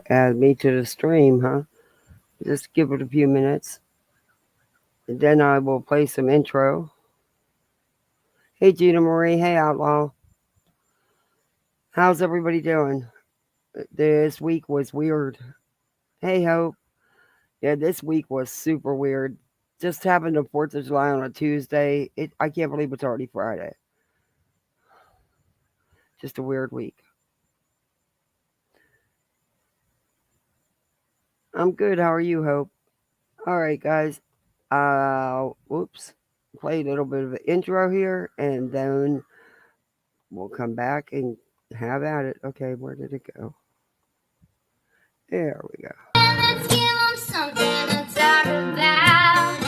Add me to the stream, huh? Just give it a few minutes. And then I will play some intro. Hey, Gina Marie. Hey, Outlaw. How's everybody doing? This week was weird. Hey, Hope. Yeah, this week was super weird. Just having the 4th of July on a Tuesday. I can't believe it's already Friday. Just a weird week. I'm good. How are you, Hope? All right, guys. Whoops. Play a little bit of an intro here, and then we'll come back and have at it. Okay, where did it go? There we go. Let's give them something to talk about.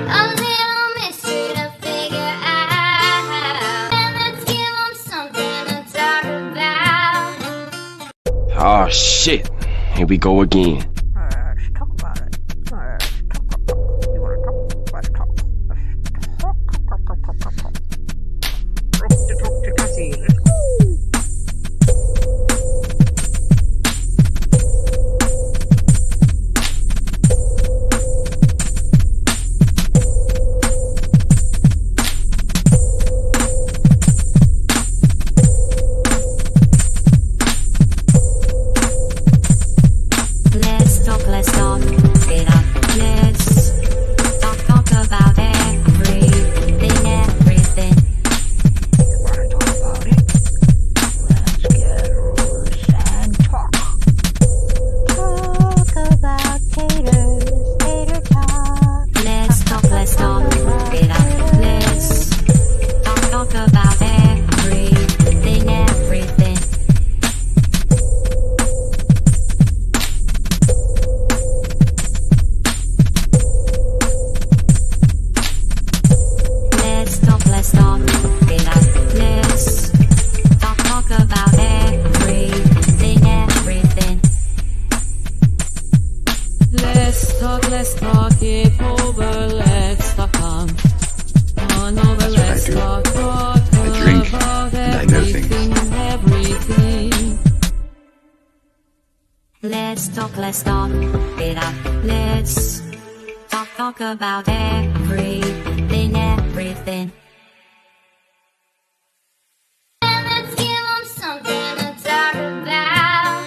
A little mystery to figure out. Let's give them something to talk about. Oh shit, here we go again. Let's talk about it. You wanna talk? Let's talk. Let's talk to Cassie. Let's go. About everything, everything. And let's give them something to talk about.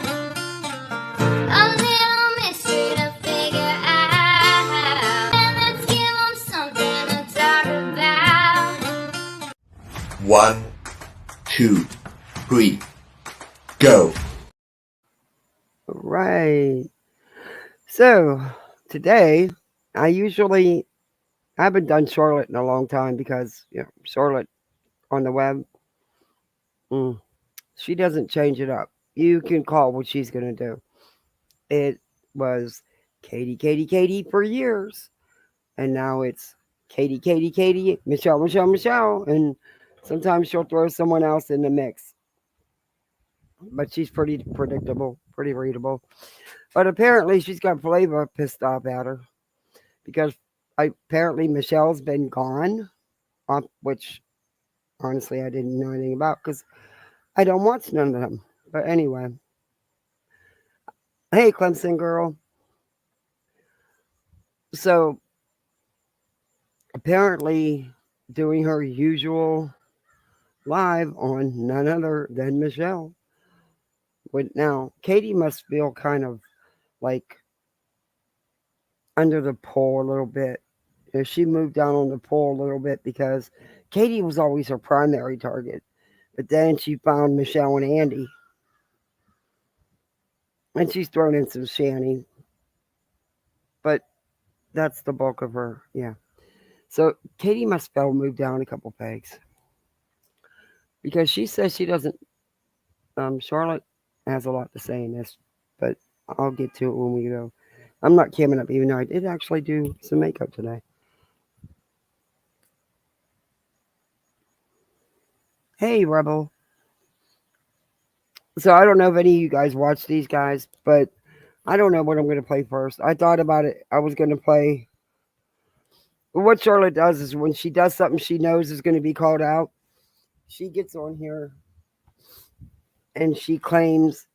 A little mystery to figure out. And let's give them something to talk about. 1, 2, 3, go. All right. So, today, I haven't done Charolette in a long time because, Charolette on the web, she doesn't change it up. You can call what she's going to do. It was Katie, Katie, Katie for years. And now it's Katie, Katie, Katie, Mchelle, Mchelle, Mchelle. And sometimes she'll throw someone else in the mix. But she's pretty predictable, pretty readable. But apparently she's got Flava pissed off at her. Because apparently Michelle's been gone, which honestly I didn't know anything about because I don't watch none of them. But anyway, hey Clemson girl. So apparently doing her usual live on none other than Mchelle. But now Katie must feel kind of like under the pole a little bit. She moved down on the pole a little bit because Katie was always her primary target. But then she found Mchelle and Andy. And she's thrown in some Shanny. But that's the bulk of her, yeah. So Katie must fell move down a couple pegs. Because she says she doesn't, Charolette has a lot to say in this. But I'll get to it when we go. I'm not camming up, even though I did actually do some makeup today. Hey, Rebel. So I don't know if any of you guys watch these guys, but I don't know what I'm going to play first. I thought about it. I was going to play. What Charlotte does is when she does something she knows is going to be called out, she gets on here and she claims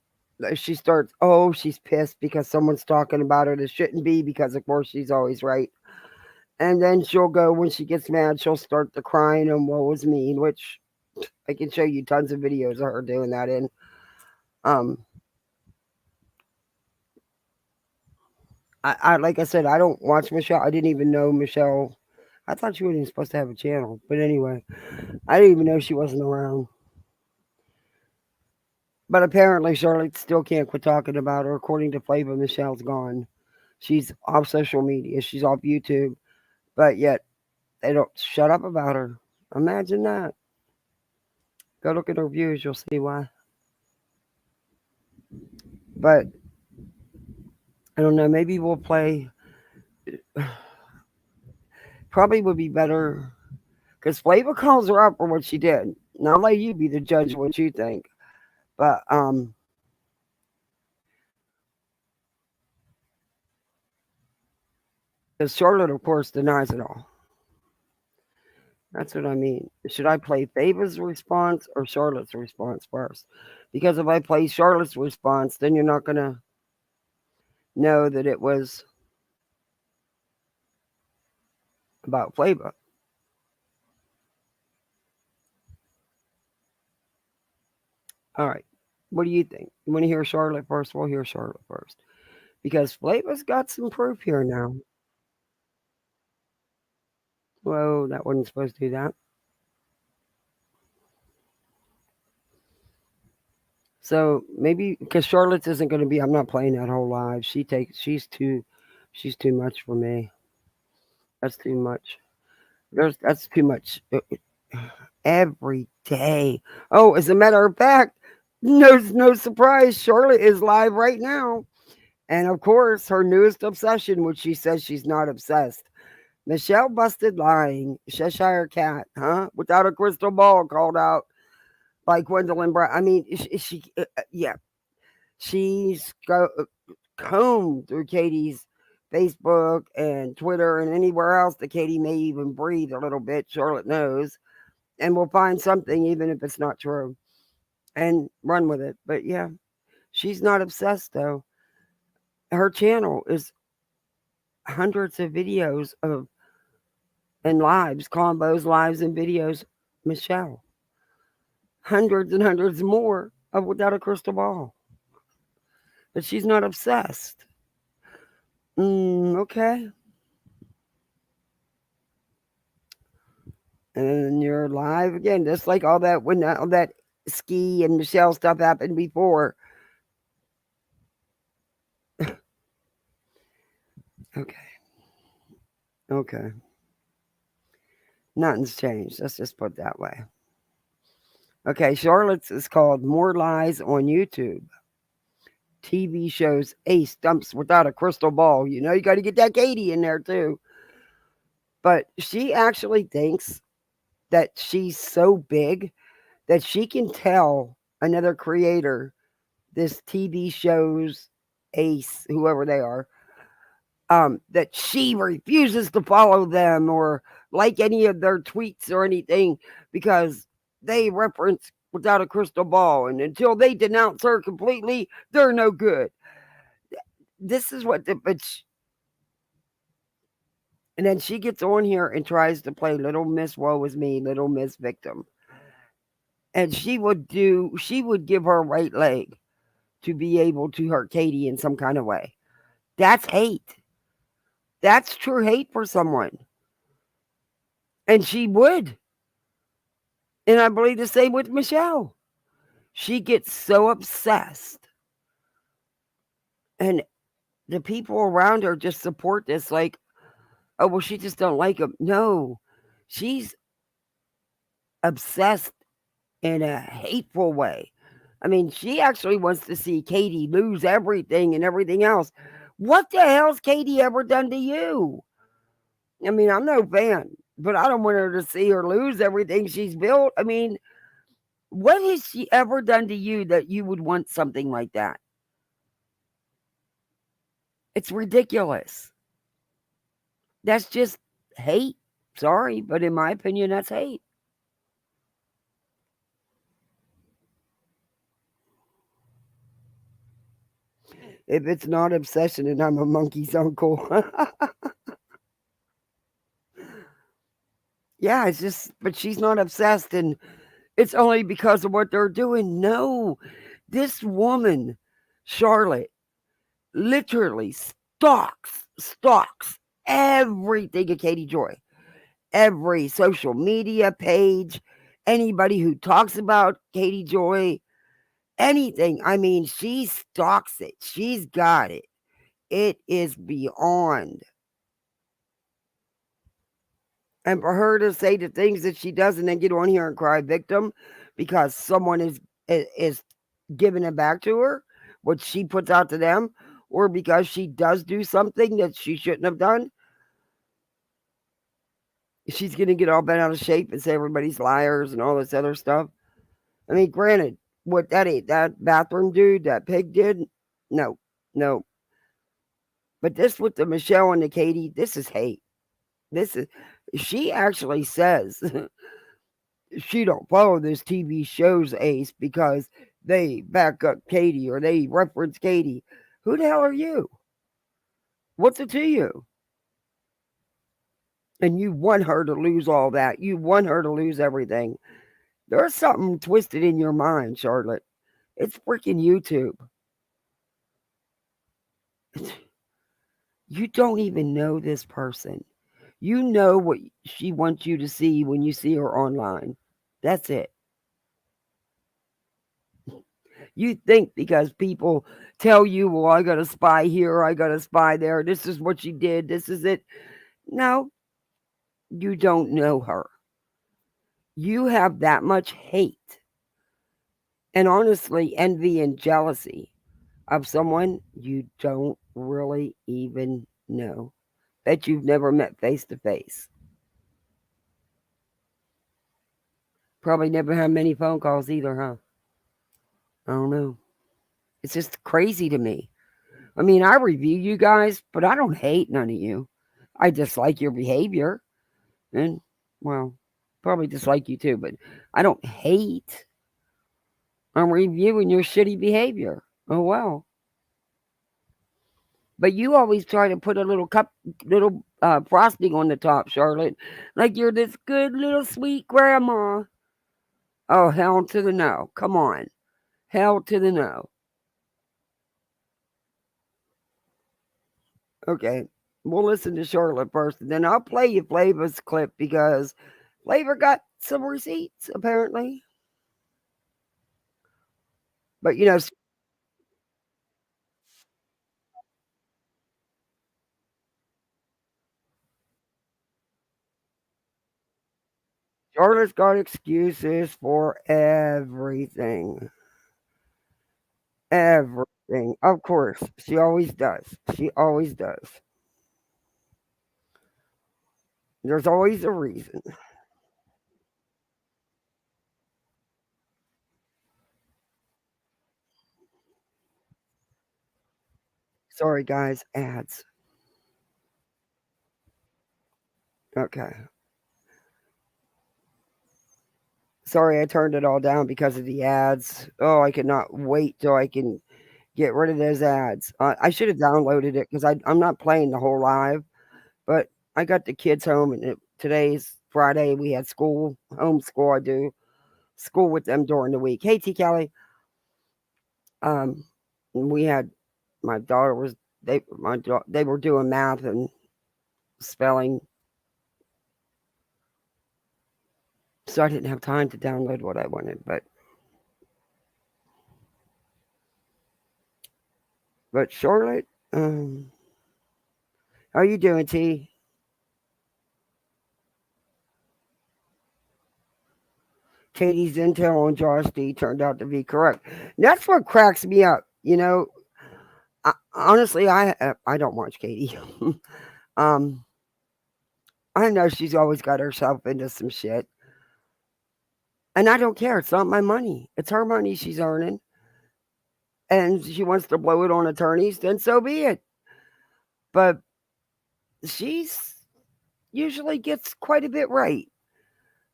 she starts, oh, she's pissed because someone's talking about her that shouldn't be, because of course she's always right. And then she'll go, when she gets mad, she'll start to crying and woe is me, which I can show you tons of videos of her doing that in. I like I said, I don't watch Mchelle. I didn't even know Mchelle. I thought she wasn't even supposed to have a channel. But anyway, I didn't even know she wasn't around. But apparently Charlotte still can't quit talking about her. According to Flava, Michelle's gone. She's off social media. She's off YouTube. But yet they don't shut up about her. Imagine that. Go look at her views. You'll see why. But I don't know. Maybe we'll play. Probably would be better because Flava calls her up for what she did. And I'll let you be the judge of what you think. But because Charlotte, of course, denies it all. That's what I mean. Should I play Flava's response or Charlotte's response first? Because if I play Charlotte's response, then you're not gonna know that it was about Flava. All right. What do you think? You want to hear Charlotte first? We'll hear Charlotte first. Because Flava's got some proof here now. Whoa, that wasn't supposed to do that. So maybe because Charlotte's isn't going to be, I'm not playing that whole live. She's too much for me. That's too much. That's too much. Every day. Oh, as a matter of fact, no surprise, Charlotte is live right now. And of course, her newest obsession, which she says she's not obsessed. Mchelle busted lying. Cheshire Cat, huh? Without a crystal ball, called out by Gwendolyn Brown. I mean, yeah. She's combed through Katie's Facebook and Twitter and anywhere else that Katie may even breathe a little bit. Charlotte knows. And we'll find something, even if it's not true, and run with it. But yeah, she's not obsessed, though. Her channel is hundreds of videos of and lives, combos, lives, and videos. Mchelle. Hundreds and hundreds more of Without a Crystal Ball. But she's not obsessed. Okay. And you're live again, just like all that when all that ski and Mchelle stuff happened before. Okay. Nothing's changed. Let's just put it that way. Okay, Charlotte's is called More Lies on YouTube. TV shows Ace dumps Without a Crystal Ball. You know, you got to get that Katie in there too. But she actually thinks that she's so big that she can tell another creator, this TV shows Ace, whoever they are, that she refuses to follow them or like any of their tweets or anything because they reference Without a Crystal Ball. And until they denounce her completely, they're no good. This is what and then she gets on here and tries to play Little Miss Woe is Me, Little Miss Victim. And she would give her right leg to be able to hurt Katie in some kind of way. That's hate. That's true hate for someone. And she would. And I believe the same with Mchelle. She gets so obsessed. And the people around her just support this like, oh, well, she just don't like him. No, she's obsessed in a hateful way. I mean, she actually wants to see Katie lose everything and everything else. What the hell's Katie ever done to you? I mean, I'm no fan, but I don't want her to see her lose everything she's built. I mean, what has she ever done to you that you would want something like that? It's ridiculous. That's just hate. Sorry, but in my opinion, that's hate. If it's not obsession and I'm a monkey's uncle. Yeah, it's just, but she's not obsessed, and it's only because of what they're doing. No, this woman, Charlotte, literally stalks everything of Katie Joy, every social media page, anybody who talks about Katie Joy, anything. I mean, she stalks it. She's got it. It is beyond. And for her to say the things that she does and then get on here and cry victim because someone is giving it back to her, what she puts out to them, or because she does do something that she shouldn't have done, she's going to get all bent out of shape and say everybody's liars and all this other stuff. I mean, granted, what that bathroom dude, that pig did, no. But this with the Mchelle and the Katie, this is hate. She actually says she don't follow this TV show's Ace because they back up Katie or they reference Katie. Who the hell are you? What's it to you? And you want her to lose all that. You want her to lose everything. There's something twisted in your mind, Charlotte. It's freaking YouTube. You don't even know this person. You know what she wants you to see when you see her online. That's it. You think because people tell you, well, I got a spy here, I got a spy there, this is what she did, this is it. No, you don't know her. You have that much hate and honestly envy and jealousy of someone you don't really even know, that you've never met face to face. Probably never had many phone calls either, huh? I don't know. It's just crazy to me. I mean, I review you guys, but I don't hate none of you. I dislike your behavior. And, well, probably dislike you too, but I don't hate. I'm reviewing your shitty behavior. Oh, well. But you always try to put a little frosting on the top, Charlotte. Like you're this good little sweet grandma. Oh, hell to the no. Come on. Hell to the no. Okay. We'll listen to Charlotte first, and then I'll play you Flava's clip because Flava got some receipts, apparently. But, Charlotte's got excuses for everything. Everything. Of course. She always does. She always does. There's always a reason. Sorry, guys. Ads. Okay. Sorry, I turned it all down because of the ads. Oh, I cannot wait till I can get rid of those ads. I should have downloaded it because I'm not playing the whole live, but I got the kids home and today's Friday. We had school, homeschool. I do school with them during the week. Hey, T. Kelly. We had my daughter was they were doing math and spelling, so I didn't have time to download what I wanted. But Charlotte, how are you doing, T? Katie's intel on Josh D turned out to be correct. That's what cracks me up. Honestly, I don't watch Katie. um, I know she's always got herself into some shit, and I don't care. It's not my money. It's her money she's earning, and she wants to blow it on attorneys. Then so be it. But she's usually gets quite a bit right,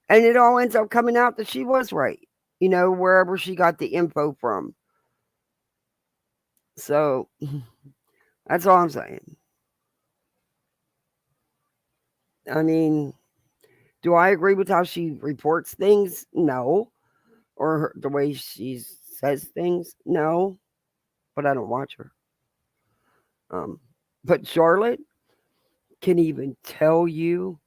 and it all ends up coming out that she was right. Wherever she got the info from. So that's all I'm saying. I mean, do I agree with how she reports things? No. Or the way she says things? No. But I don't watch her. Um, but Charlotte can even tell you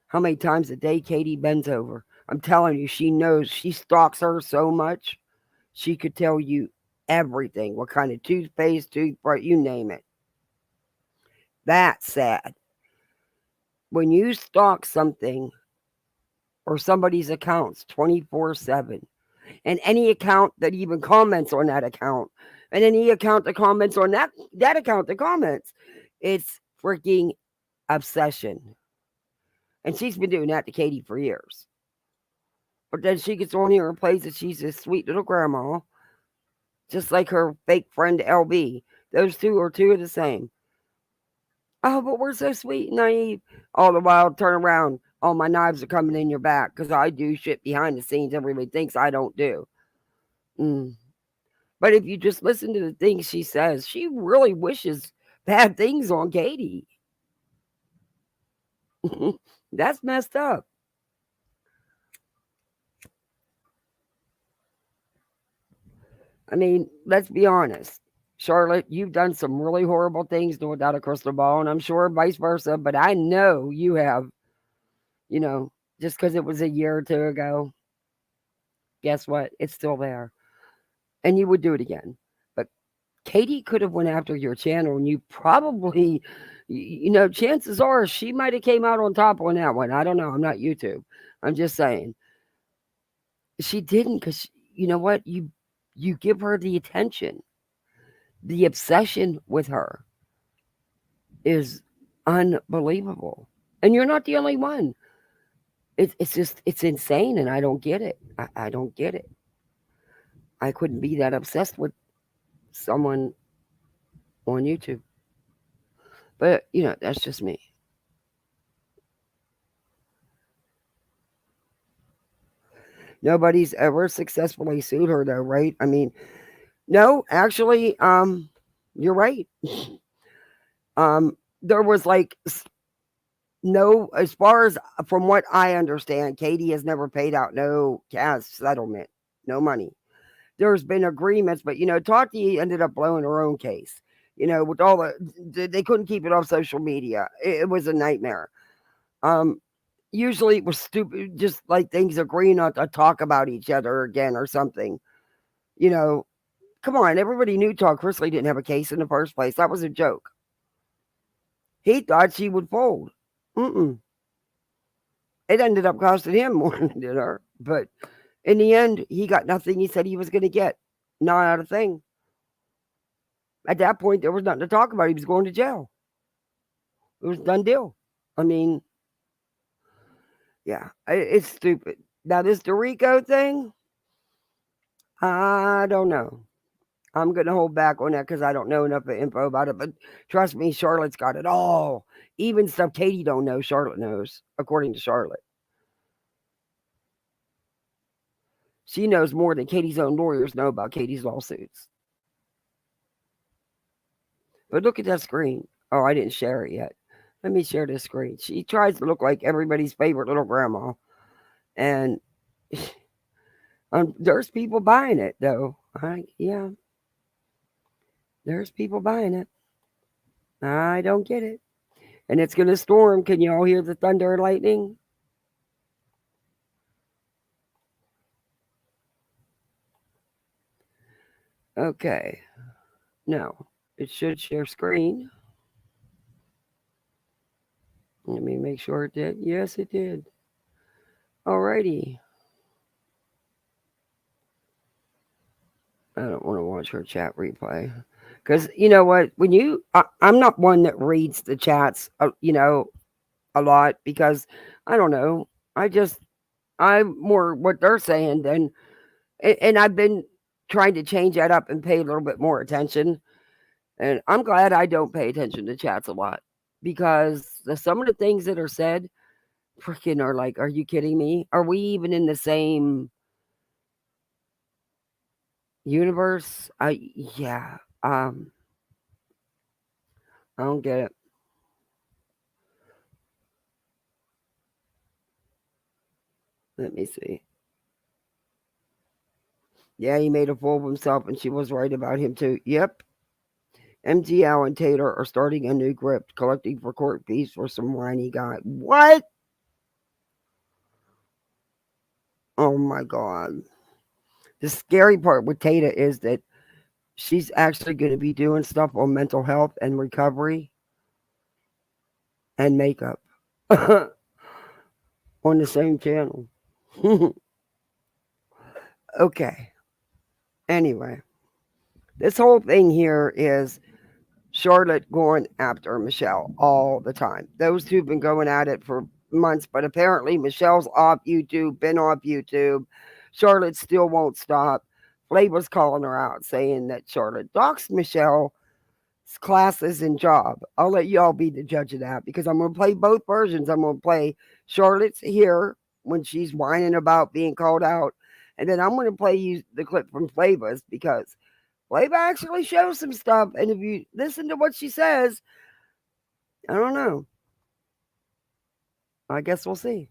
how many times a day Katie bends over. I'm telling you, she knows. She stalks her so much. She could tell you everything. What kind of toothpaste, toothbrush, you name it. That's sad. When you stalk something or somebody's accounts 24/7, and any account that even comments on that account, and any account that comments on that account that comments, it's freaking obsession. And she's been doing that to Katie for years. But then she gets on here and plays that she's a sweet little grandma, just like her fake friend LB. Those two are two of the same. Oh, but we're so sweet and naive. All the while, turn around. All my knives are coming in your back because I do shit behind the scenes everybody thinks I don't do. But if you just listen to the things she says, she really wishes bad things on Katie. That's messed up. I mean, let's be honest. Charlotte, you've done some really horrible things without a crystal ball, and I'm sure vice versa, but I know you have, just because it was a year or two ago, guess what? It's still there. And you would do it again. But Katie could have went after your channel, and you probably, chances are she might have came out on top on that one. I don't know. I'm not YouTube. I'm just saying. She didn't because, you know what? You give her the attention. The obsession with her is unbelievable. And you're not the only one. It's insane, and I don't get it. I don't get it. I couldn't be that obsessed with someone on YouTube. But, that's just me. Nobody's ever successfully sued her, though, right? I mean, no, actually, you're right. There was like no, as far as from what I understand, Katie has never paid out no cash settlement, no money. There's been agreements, but Tati ended up blowing her own case. With all they couldn't keep it off social media. It was a nightmare. Usually it was stupid, just like things agreeing not to talk about each other again or something. Come on, everybody knew Todd Chrisley didn't have a case in the first place. That was a joke. He thought she would fold. It ended up costing him more than it did her. But in the end, he got nothing he said he was going to get. Not a thing. At that point, there was nothing to talk about. He was going to jail. It was a done deal. I mean, yeah, it's stupid. Now, this Dorico thing, I don't know. I'm going to hold back on that because I don't know enough info about it. But trust me, Charlotte's got it all. Even stuff Katie don't know, Charlotte knows, according to Charlotte. She knows more than Katie's own lawyers know about Katie's lawsuits. But look at that screen. Oh, I didn't share it yet. Let me share this screen. She tries to look like everybody's favorite little grandma. And there's people buying it, though. Yeah. There's people buying it. I don't get it. And it's going to storm. Can you all hear the thunder and lightning? Okay. Now, it should share screen. Let me make sure it did. Yes, it did. Alrighty. I don't want to watch her chat replay. Because you know what? I'm not one that reads the chats, a lot because I don't know. I'm more what they're saying than, and I've been trying to change that up and pay a little bit more attention. And I'm glad I don't pay attention to chats a lot because some of the things that are said freaking are like, are you kidding me? Are we even in the same universe? Yeah. I don't get it. Let me see. Yeah, he made a fool of himself, and she was right about him too. Yep. MGL and Tater are starting a new grip, collecting for court fees for some whiny guy. What? Oh my god. The scary part with Tater is that she's actually going to be doing stuff on mental health and recovery and makeup on the same channel. Okay. Anyway, this whole thing here is Charlotte going after Mchelle all the time. Those two have been going at it for months, but apparently Michelle's off YouTube, been off YouTube. Charlotte still won't stop. Flava's calling her out, saying that Charlotte doxxed Michelle's classes and job. I'll let y'all be the judge of that because I'm going to play both versions. I'm going to play Charlotte's here when she's whining about being called out, and then I'm going to play you the clip from Flava's because Flava actually shows some stuff, and if you listen to what she says, I don't know. I guess we'll see.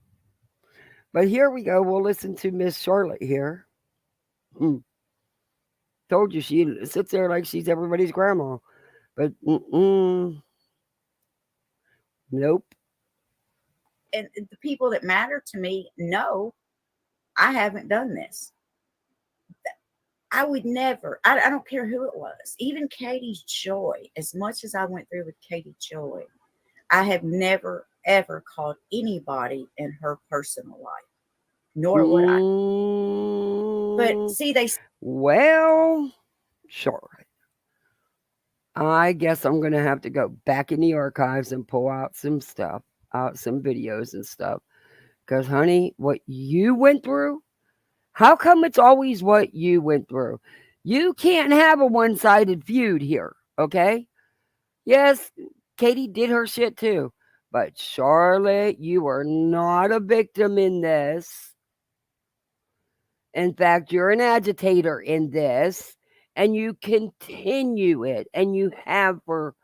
But here we go. We'll listen to Miss Charlotte here. Told you she sits there like she's everybody's grandma. But nope. And the people that matter to me know I haven't done this. I would never, I don't care who it was, even Katie Joy, as much as I went through with Katie Joy, I have never, ever called anybody in her personal life, nor would I. But see, well, Charlotte, I guess I'm going to have to go back in the archives and pull out some stuff, out some videos and stuff. Because, honey, what you went through, how come it's always what you went through? You can't have a one-sided feud here, okay? Yes, Katie did her shit too. But Charlotte, you are not a victim in this. In fact, you're an agitator in this. And you continue it. And you have for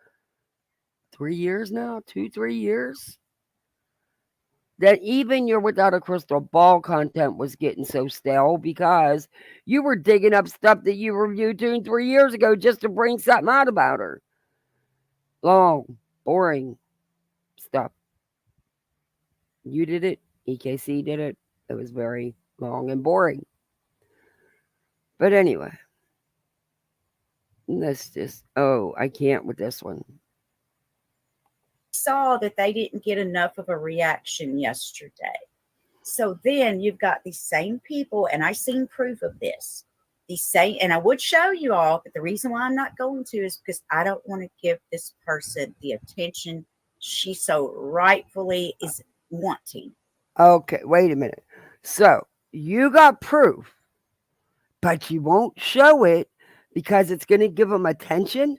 3 years now, 2-3 years. That even your Without a Crystal Ball content was getting so stale because you were digging up stuff that you reviewed 2 and 3 years ago just to bring something out about her. Long, boring stuff. You did it. EKC did it. It was very long and boring. But anyway, let's just, I can't with this one. saw that they didn't get enough of a reaction yesterday. So then you've got these same people, and I seen proof of this. These same, and I would show you all, but the reason why I'm not going to is because I don't want to give this person the attention she so rightfully is wanting. Okay, wait a minute. So you got proof, but you won't show it because it's going to give them attention,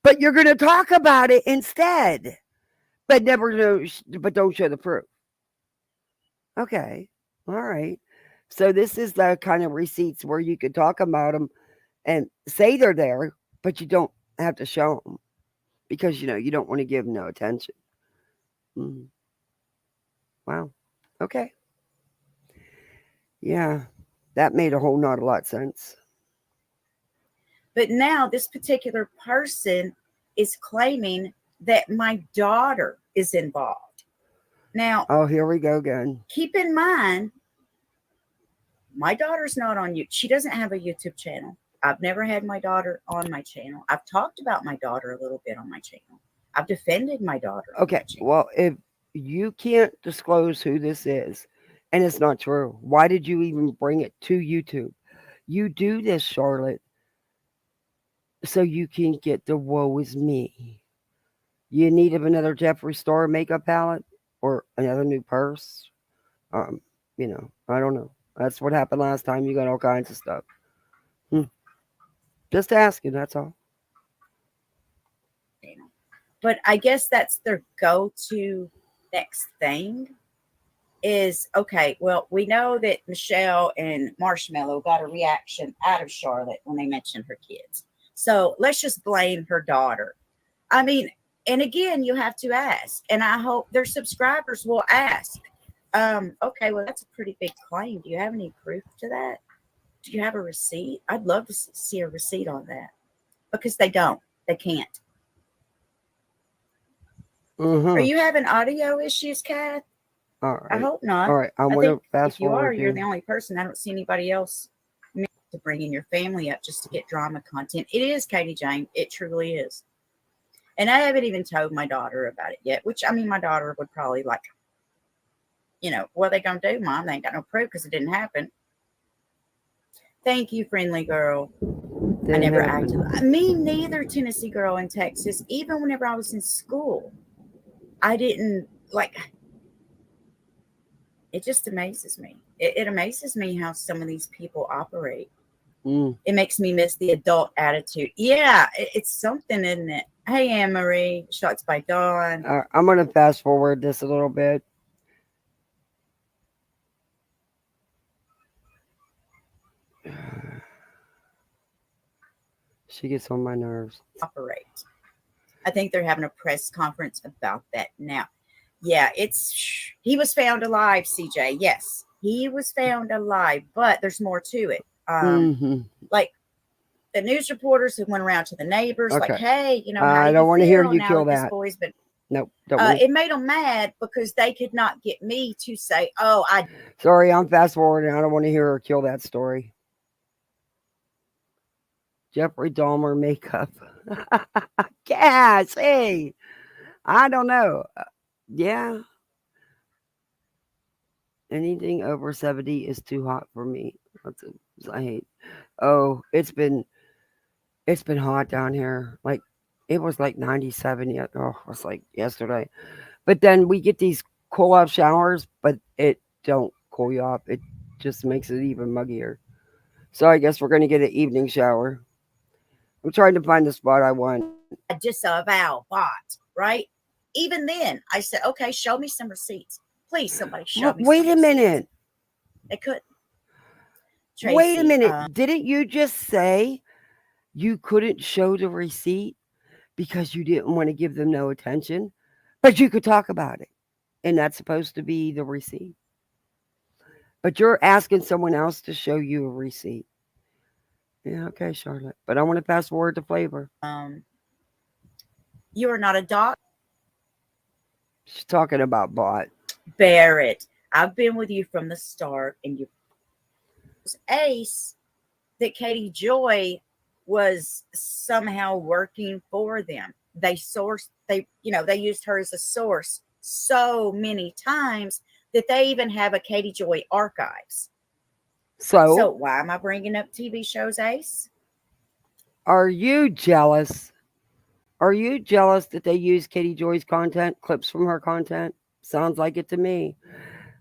but you're going to talk about it instead. But but don't show the proof. Okay. All right. So this is the kind of receipts where you can talk about them and say they're there, but you don't have to show them because, you don't want to give them no attention. Wow. Okay. Yeah. That made a whole not a lot of sense. But now this particular person is claiming that my daughter is involved. Now, here we go again. Keep in mind, my daughter's not on YouTube. She doesn't have a YouTube channel. I've never had my daughter on my channel. I've talked about my daughter a little bit on my channel. I've defended my daughter. Okay. Well, if you can't disclose who this is, and it's not true, why did you even bring it to YouTube? You do this, Charlotte, so you can get the woe is me. You need another Jeffree Star makeup palette or another new purse. I don't know. That's what happened last time. You got all kinds of stuff. Just asking, that's all. But I guess that's their go-to next thing is, okay, well, we know that Mchelle and Marshmallow got a reaction out of Charlotte when they mentioned her kids. So let's just blame her daughter. I mean, And again, you have to ask, and I hope their subscribers will ask. Okay, well, that's a pretty big claim. Do you have any proof to that? Do you have a receipt? I'd love to see a receipt on that, because they don't. They can't. Are you having audio issues, Kath? All right. I hope not. All right. I I want to think fast if you forward. are, you're here. the only person. I don't see anybody else to bring in your family up just to get drama content. It is Katie Jane. It truly is. And I haven't even told my daughter about it yet, which, I mean, my daughter would probably like, you know, what are they going to do, Mom? They ain't got no proof because it didn't happen. Thank you, friendly girl. I never acted. Me neither, Tennessee girl in Texas. Even whenever I was in school, I didn't like. It just amazes me. It amazes me how some of these people operate. It makes me miss the adult attitude. Yeah, it's something, isn't it? Hey, Anne-Marie, shots by Dawn. I'm going to fast forward this a little bit. She gets on my nerves. Operate. I think they're having a press conference about that now. Yeah, he was found alive, CJ. Yes, he was found alive, but there's more to it. Like the news reporters who went around to the neighbors, like, hey, you know, how I don't want to hear you kill that. Boy's been... Nope. It made them mad because they could not get me to say, oh, Sorry, I'm fast forwarding. I don't want to hear her kill that story. Jeffrey Dahmer makeup. Yes, hey. I don't know. Yeah. Anything over 70 is too hot for me. I hate. Oh, it's been hot down here. Like it was like 97 yet. Oh, it was like yesterday. But then we get these cool off showers, but it don't cool you off. It just makes it even muggier. So I guess we're gonna get an evening shower. I'm trying to find the spot I want. I disavow bought, right? Even then, I said, okay, show me some receipts. Please, somebody show me. Wait a minute. They couldn't. Wait a minute. Didn't you just say you couldn't show the receipt because you didn't want to give them no attention? But you could talk about it. And that's supposed to be the receipt. But you're asking someone else to show you a receipt. Yeah, okay, Charlotte. But I want to fast forward to Flavor. You are not a doc. She's talking about bot. Barrett, I've been with you from the start, and you Ace that Katie Joy was somehow working for them. They used her as a source so many times that they even have a Katie Joy archives. So why am I bringing up TV shows, Ace? Are you jealous? Are you jealous that they use Katie Joy's content, clips from her content? Sounds like it to me.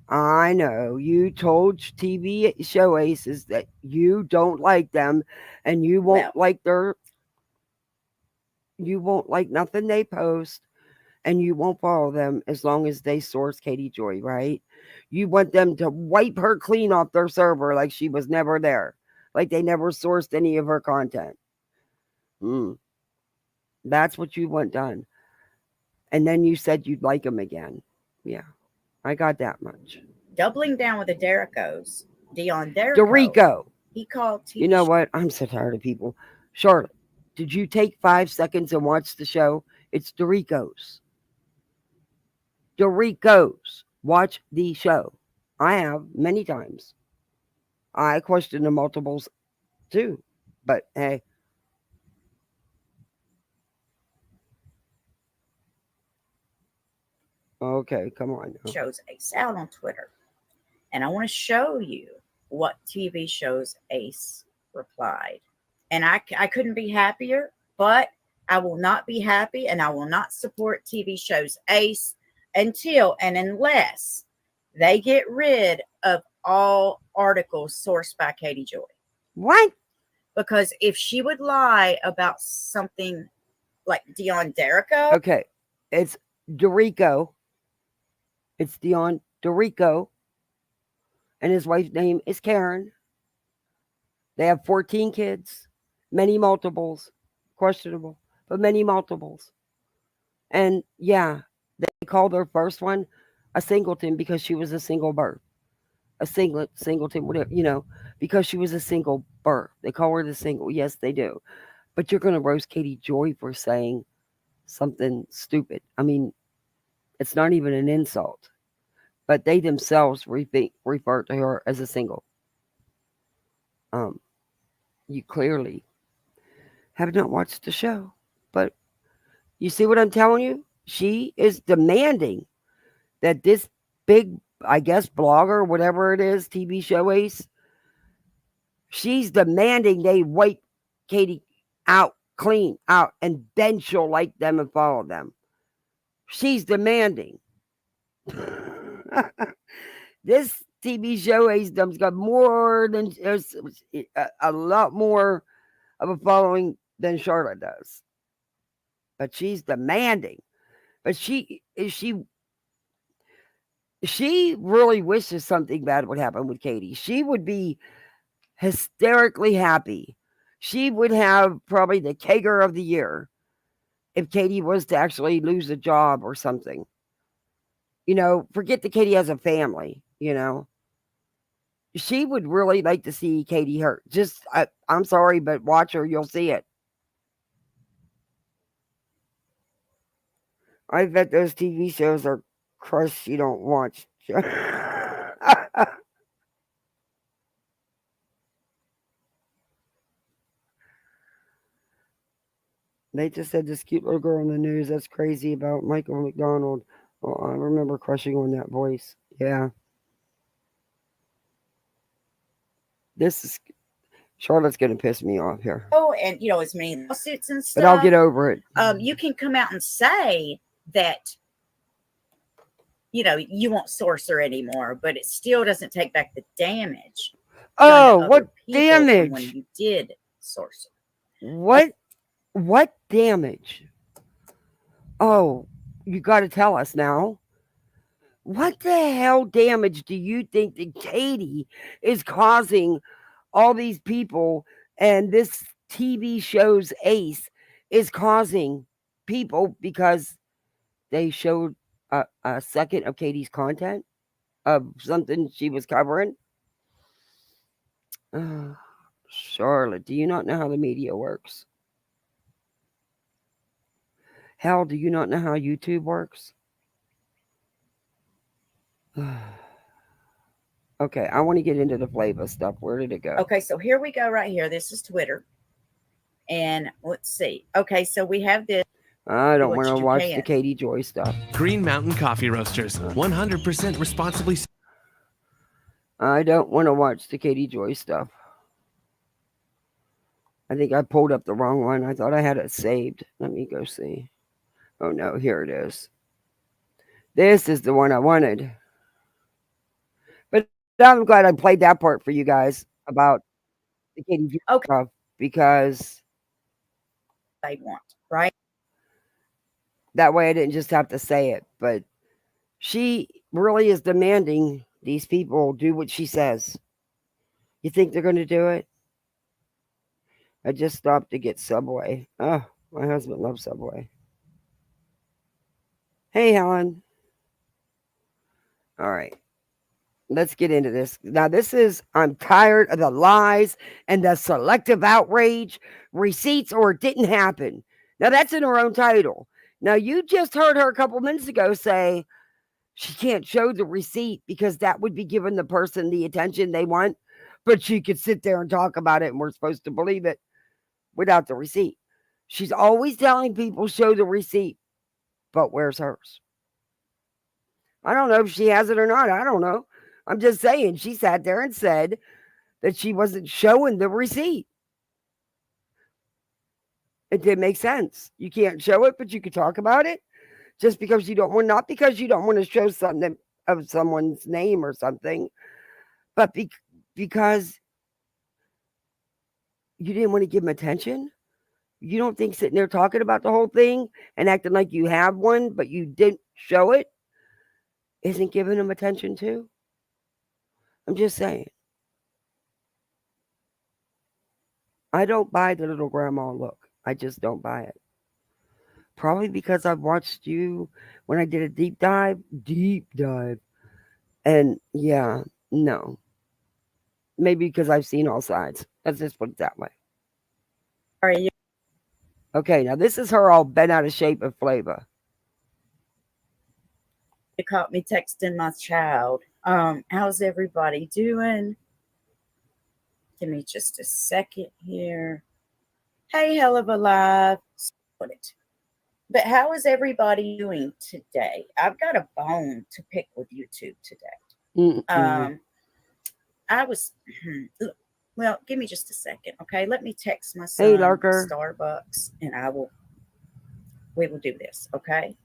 I know you told TV show aces that you don't like them and you won't like nothing they post and you won't follow them as long as they source Katie Joy, right? You want them to wipe her clean off their server like she was never there, like they never sourced any of her content. That's what you want done. And then you said you'd like them again. Yeah, I got that much. Doubling down with the Derricos. Dion Dorico. He called TV. You know what? I'm so tired of people. Charlotte, did you take 5 seconds and watch the show? It's Dorico's. Dorico's. Watch the show. I have many times. I question the multiples too. But hey. Okay, come on. Shows Ace out on Twitter. And I want to show you what TV shows Ace replied. And I couldn't be happier, but I will not be happy and I will not support TV shows Ace until and unless they get rid of all articles sourced by Katie Joy. What? Because if she would lie about something like Dion Derrico. Okay, it's Dorico. It's Dion Dorico. And his wife's name is Karen. They have 14 kids. Many multiples. Questionable, but many multiples. And yeah, they called their first one a singleton because she was a single birth. A singleton, whatever, because she was a single birth. They call her the single. Yes, they do. But you're going to roast Katie Joy for saying something stupid. I mean, it's not even an insult. But they themselves refer to her as a single. You clearly have not watched the show. But you see what I'm telling you? She is demanding that this big, I guess, blogger, whatever it is, TV show ace, she's demanding they wipe Katie out, clean out, and then she'll like them and follow them. She's demanding. This TV show ace has got more than a lot more of a following than Charlotte does. But she's demanding. But she really wishes something bad would happen with Katie. She would be hysterically happy. She would have probably the Kager of the year if Katie was to actually lose a job or something. Forget that Katie has a family, She would really like to see Katie hurt. I'm sorry, but watch her, you'll see it. I bet those TV shows are crushed you don't watch. They just said this cute little girl in the news that's crazy about Michael McDonald. Well, I remember crushing on that voice. Yeah. Charlotte's going to piss me off here. Oh, and it's many lawsuits and stuff. But I'll get over it. You can come out and say that, you won't source her anymore, but it still doesn't take back the damage. Oh, what damage? When you did source her. What damage? Oh, you got to tell us now. What the hell damage do you think that Katie is causing all these people and this TV show's ace is causing people because they showed a second of Katie's content of something she was covering? Charlotte, do you not know how the media works? Hell, do you not know how YouTube works? Okay, I want to get into the Flava stuff. Where did it go? Okay, so here we go right here. This is Twitter. And let's see. Okay, so we have this. I don't want to watch the Katie Joy stuff. Green Mountain Coffee Roasters, 100% responsibly. I don't want to watch the Katie Joy stuff. I think I pulled up the wrong one. I thought I had it saved. Let me go see. Oh no, here it is. This is the one I wanted. But I'm glad I played that part for you guys about the Katie Joy stuff because they want, right? That way I didn't just have to say it. But she really is demanding these people do what she says. You think they're going to do it? I just stopped to get Subway. Oh, my husband loves Subway. Hey, Helen. All right. Let's get into this. Now, I'm tired of the lies and the selective outrage, receipts, or it didn't happen. Now, that's in her own title. Now, you just heard her a couple minutes ago say she can't show the receipt because that would be giving the person the attention they want, but she could sit there and talk about it and we're supposed to believe it without the receipt. She's always telling people show the receipt, but where's hers? I don't know if she has it or not. I don't know. I'm just saying she sat there and said that she wasn't showing the receipt. It didn't make sense. You can't show it, but you could talk about it just because you don't want, not because you don't want to show something of someone's name or something, but because you didn't want to give them attention. You don't think sitting there talking about the whole thing and acting like you have one, but you didn't show it, isn't giving them attention too? I'm just saying. I don't buy the little grandma look. I just don't buy it. Probably because I've watched you when I did a deep dive. And yeah, no. Maybe because I've seen all sides. Let's just put it that way. All right, Okay, now this is her all bent out of shape of Flava. you caught me texting my child. How's everybody doing? Give me just a second here. Hey, hell of a live. Put it. But how is everybody doing today? I've got a bone to pick with YouTube today. I was, well, give me just a second, okay? Let me text my son, Hey, Larker. Starbucks, and we will do this, okay?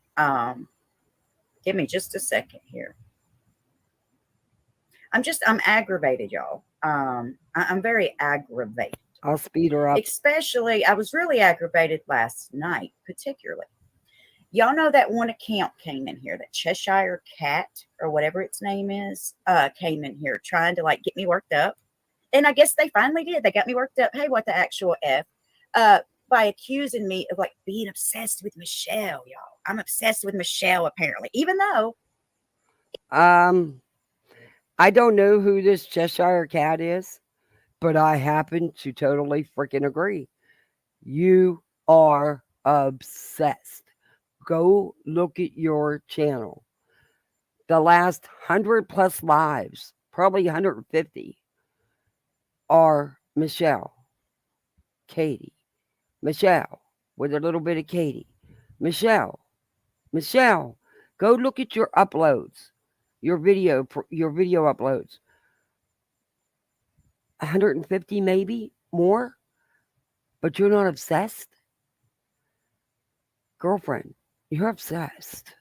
Give me just a second here. I'm aggravated, y'all. I'm very aggravated. I'll speed her up. Especially, I was really aggravated last night, particularly. Y'all know that one account came in here, that Cheshire Cat or whatever its name is, came in here trying to like get me worked up. And I guess they finally did. They got me worked up. Hey, what the actual F? By accusing me of like being obsessed with Mchelle, y'all. I'm obsessed with Mchelle, apparently, even though. I don't know who this Cheshire Cat is, but I happen to totally freaking agree. You are obsessed. Go look at your channel. The last 100 plus lives, probably 150, are Mchelle, Katie, Mchelle, with a little bit of Katie, Mchelle. Go look at your uploads, your video uploads. 150 maybe more, but you're not obsessed, girlfriend. You're obsessed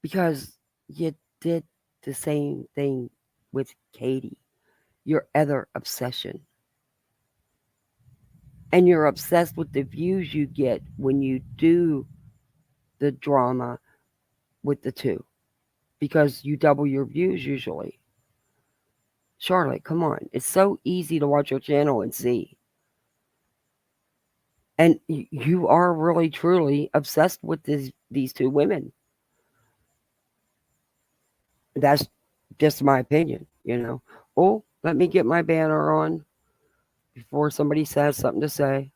because you did the same thing with Katie, your other obsession. And you're obsessed with the views you get when you do the drama with the two because you double your views usually. Charlotte, come on. It's so easy to watch your channel and see. And you are really, truly obsessed with these two women. That's just my opinion, you know. Oh, let me get my banner on before somebody says something to say.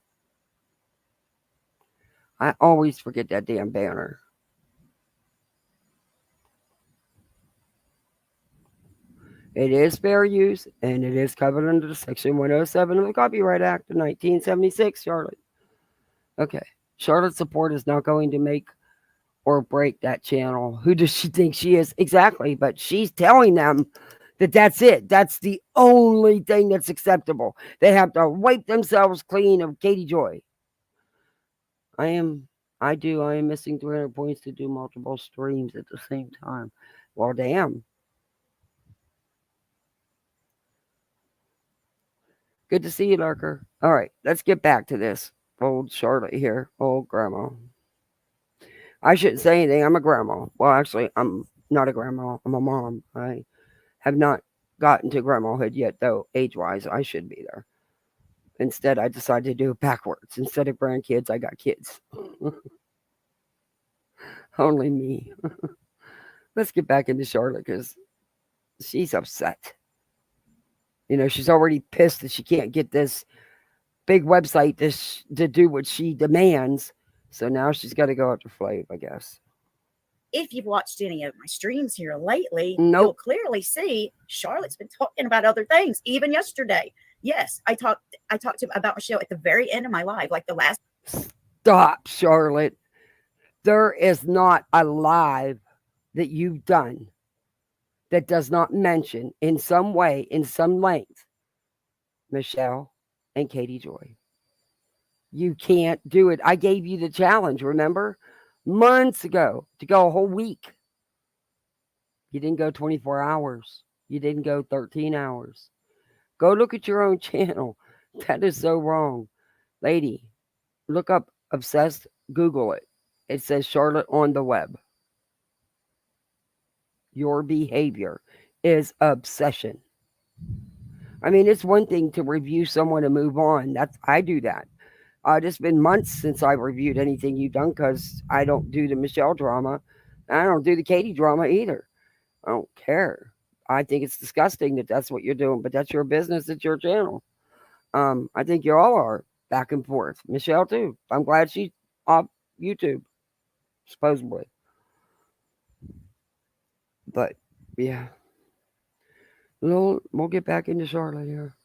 I always forget that damn banner. It is fair use, and it is covered under Section 107 of the Copyright Act of 1976, Charlotte. Okay. Charlotte's support is not going to make or break that channel. Who does she think she is? Exactly. But she's telling them that that's it. That's the only thing that's acceptable. They have to wipe themselves clean of Katie Joy. I am missing 300 points to do multiple streams at the same time. Well, damn. Good to see you, Larker. All right, let's get back to this. Old Charlotte here. Old grandma. I shouldn't say anything. I'm a grandma. Well, actually, I'm not a grandma. I'm a mom. I have not gotten to grandmahood yet, though, age-wise. I should be there. Instead, I decided to do it backwards. Instead of grandkids, I got kids. Only me. Let's get back into Charlotte because she's upset. You know, she's already pissed that she can't get this big website to do what she demands. So now she's got to go after Flav, I guess. If you've watched any of my streams here lately, Nope. You'll clearly see Charlotte's been talking about other things. Even yesterday, yes, I talked about Mchelle at the very end of my live, like the last. Stop, Charlotte. There is not a live that you've done that does not mention in some way, in some length, Mchelle and Katie Joy. You can't do it. I gave you the challenge, remember? Months ago to go a whole week. You didn't go 24 hours. You didn't go 13 hours. Go look at your own channel. That is so wrong. Lady, look up obsessed, Google it. It says Charlotte on the web. Your behavior is obsession. I mean, it's one thing to review someone and move on. I do that. It's been months since I reviewed anything you've done because I don't do the Mchelle drama. And I don't do the Katie drama either. I don't care. I think it's disgusting that that's what you're doing, but that's your business. It's your channel. I think you all are back and forth. Mchelle too. I'm glad she's off YouTube, supposedly. But yeah, we'll get back into Charlotte here.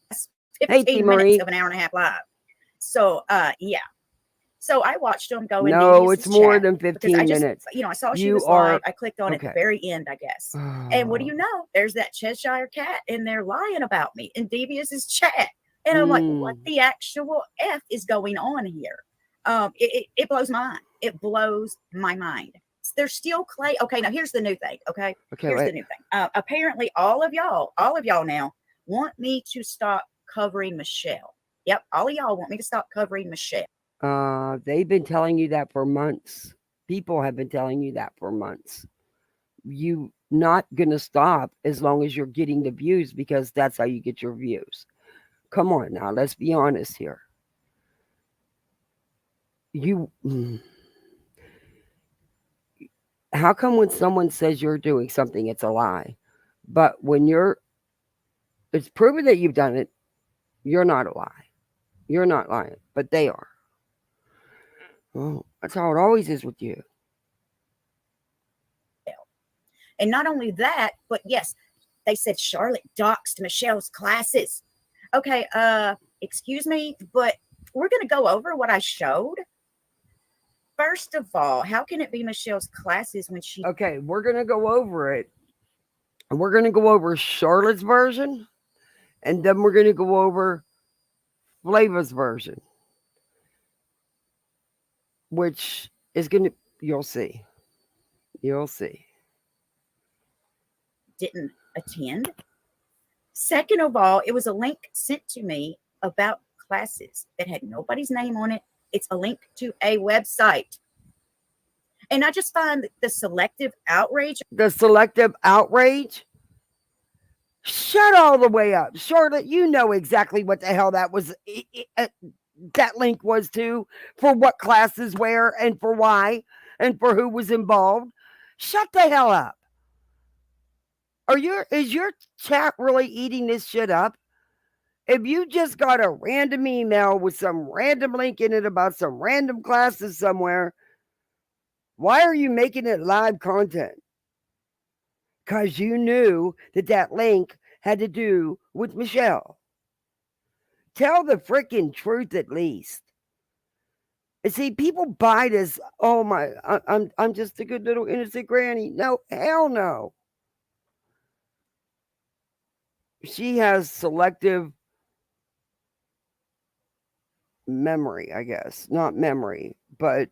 15 Marie. minutes of an hour and a half live. So yeah. So I watched them go in. No, it's more than 15 minutes. You know, I saw she You was are- live. I clicked on it at the very end, I guess. And what do you know? There's that Cheshire cat in there lying about me in Devious's chat. And I'm like, what the actual F is going on here? It blows my mind. It blows my mind. There's still clay. Okay, now here's the new thing. Okay, here's the new thing. Apparently, all of y'all now want me to stop covering Mchelle. Yep, all of y'all want me to stop covering Mchelle. They've been telling you that for months. People have been telling you that for months. You not gonna stop as long as you're getting the views, because that's how you get your views. Come on now, let's be honest here. How come when someone says you're doing something, it's a lie? But when it's proven that you've done it, you're not a lie. You're not lying, but they are. Oh, that's how it always is with you. And not only that, but yes, they said Charlotte doxed Mchelle's classes. Okay, excuse me, but we're going to go over what I showed. First of all, how can it be Mchelle's classes when she... Okay, we're going to go over it. And we're going to go over Charlotte's version. And then we're going to go over Flava's version. Which is going to... You'll see. You'll see. Didn't attend. Second of all, it was a link sent to me about classes that had nobody's name on it. It's a link to a website. And I just find the selective outrage. The selective outrage? Shut all the way up. Charlotte, you know exactly what the hell that was. That link was to, for what classes where and for why and for who was involved. Shut the hell up. Is your chat really eating this shit up? If you just got a random email with some random link in it about some random classes somewhere, why are you making it live content? Because you knew that link had to do with Mchelle. Tell the freaking truth at least. And see, people buy this, oh my, I'm just a good little innocent granny. No, hell no. She has selective memory, I guess. Not memory, but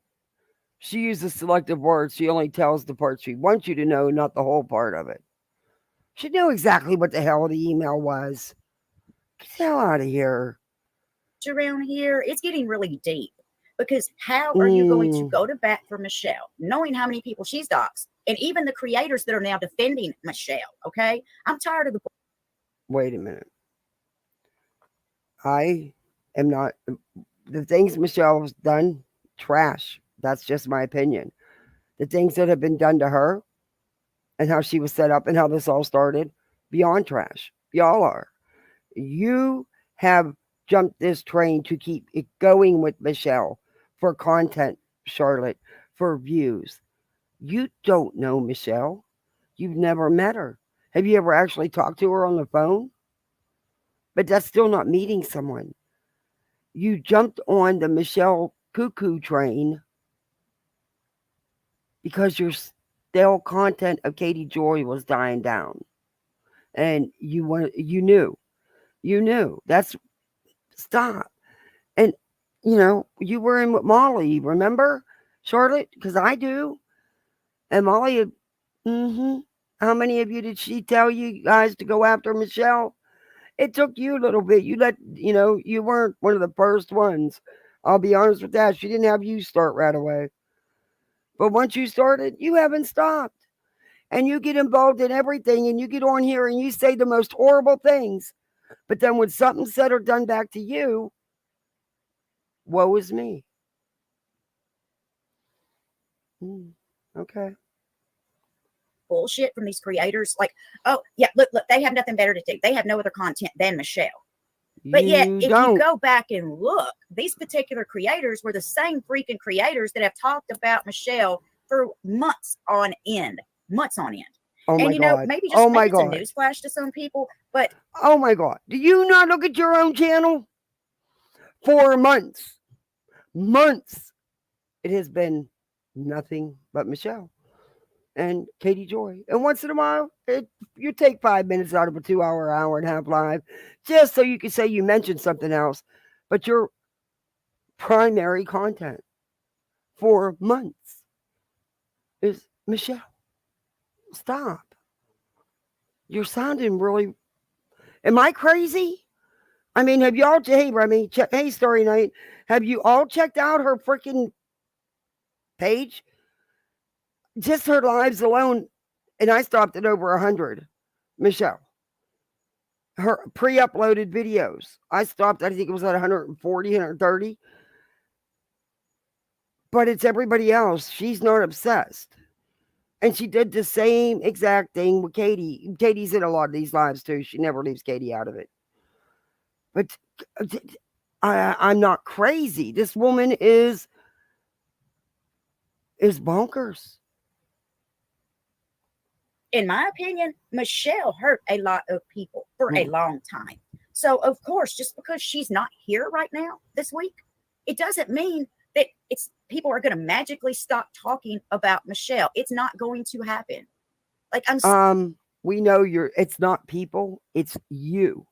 she uses selective words. She only tells the part she wants you to know, not the whole part of it. She knew exactly what the hell the email was. Get the hell out of here. Around here, it's getting really deep. Because how are you going to go to bat for Mchelle, knowing how many people she's doxed? And even the creators that are now defending Mchelle, okay? I'm tired of the... Wait a minute. I am not... The things Mchelle's done, trash. That's just my opinion. The things that have been done to her and how she was set up and how this all started, beyond trash. Y'all are. You have jumped this train to keep it going with Mchelle for content, Charlotte, for views. You don't know Mchelle. You've never met her. Have you ever actually talked to her on the phone? But that's still not meeting someone. You jumped on the Mchelle cuckoo train because your stale content of Katie Joy was dying down. And you knew. That's... Stop. And, you were in with Molly, remember, Charlotte? Because I do. And Molly, how many of you did she tell you guys to go after Mchelle? It took you a little bit. You weren't one of the first ones. I'll be honest with that. She didn't have you start right away. But once you started, you haven't stopped. And you get involved in everything, and you get on here and you say the most horrible things. But then when something's said or done back to you, woe is me. Okay. Bullshit from these creators. Like, oh yeah, look, they have nothing better to do. They have no other content than Mchelle. But yet, if you go back and look, these particular creators were the same freaking creators that have talked about Mchelle for months on end. Months on end. Oh my and you know, God. maybe Oh just my maybe it's a God. newsflash to some people, but Oh my God. Do you not look at your own channel? For months. Months. It has been nothing but Mchelle and Katie Joy. And once in a while, you take 5 minutes out of a 2-hour, hour and a half live just so you can say you mentioned something else. But your primary content for months is Mchelle. Stop. You're sounding really. Am I crazy? I mean, have y'all, hey, Remy, hey, Story Night, have you all checked out her freaking page? Just her lives alone, and I stopped at over 100. Mchelle. Her pre-uploaded videos. I stopped, I think it was at 140, 130. But it's everybody else. She's not obsessed. And she did the same exact thing with Katie. Katie's in a lot of these lives too. She never leaves Katie out of it. But I'm not crazy. This woman is bonkers. in my opinion, Mchelle hurt a lot of people for a long time. So, of course, just because she's not here right now this week, it doesn't mean that people are going to magically stop talking about Mchelle. It's not going to happen. Like we know it's not people, it's you.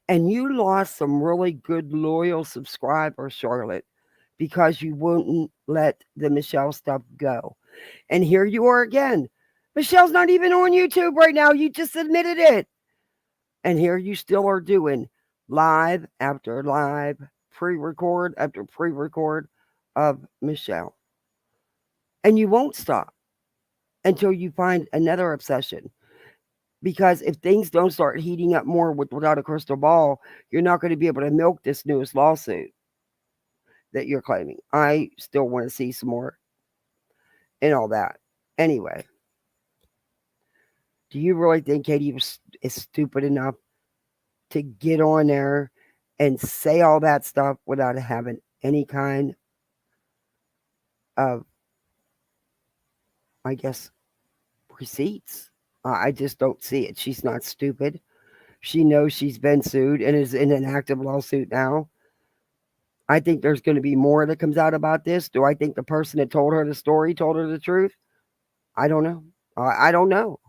And you lost some really good loyal subscribers, Charlotte, because you wouldn't let the Mchelle stuff go. And here you are again. Michelle's not even on YouTube right now. You just admitted it. And here you still are doing live after live, pre-record after pre-record of Mchelle. And you won't stop until you find another obsession. Because if things don't start heating up more without a crystal ball, you're not going to be able to milk this newest lawsuit that you're claiming. I still want to see some more and all that. Anyway, do you really think Katie is stupid enough to get on there and say all that stuff without having any kind of, I guess, receipts? I just don't see it. She's not stupid. She knows she's been sued and is in an active lawsuit now. I think there's going to be more that comes out about this. Do I think the person that told her the story told her the truth? I don't know. I don't know.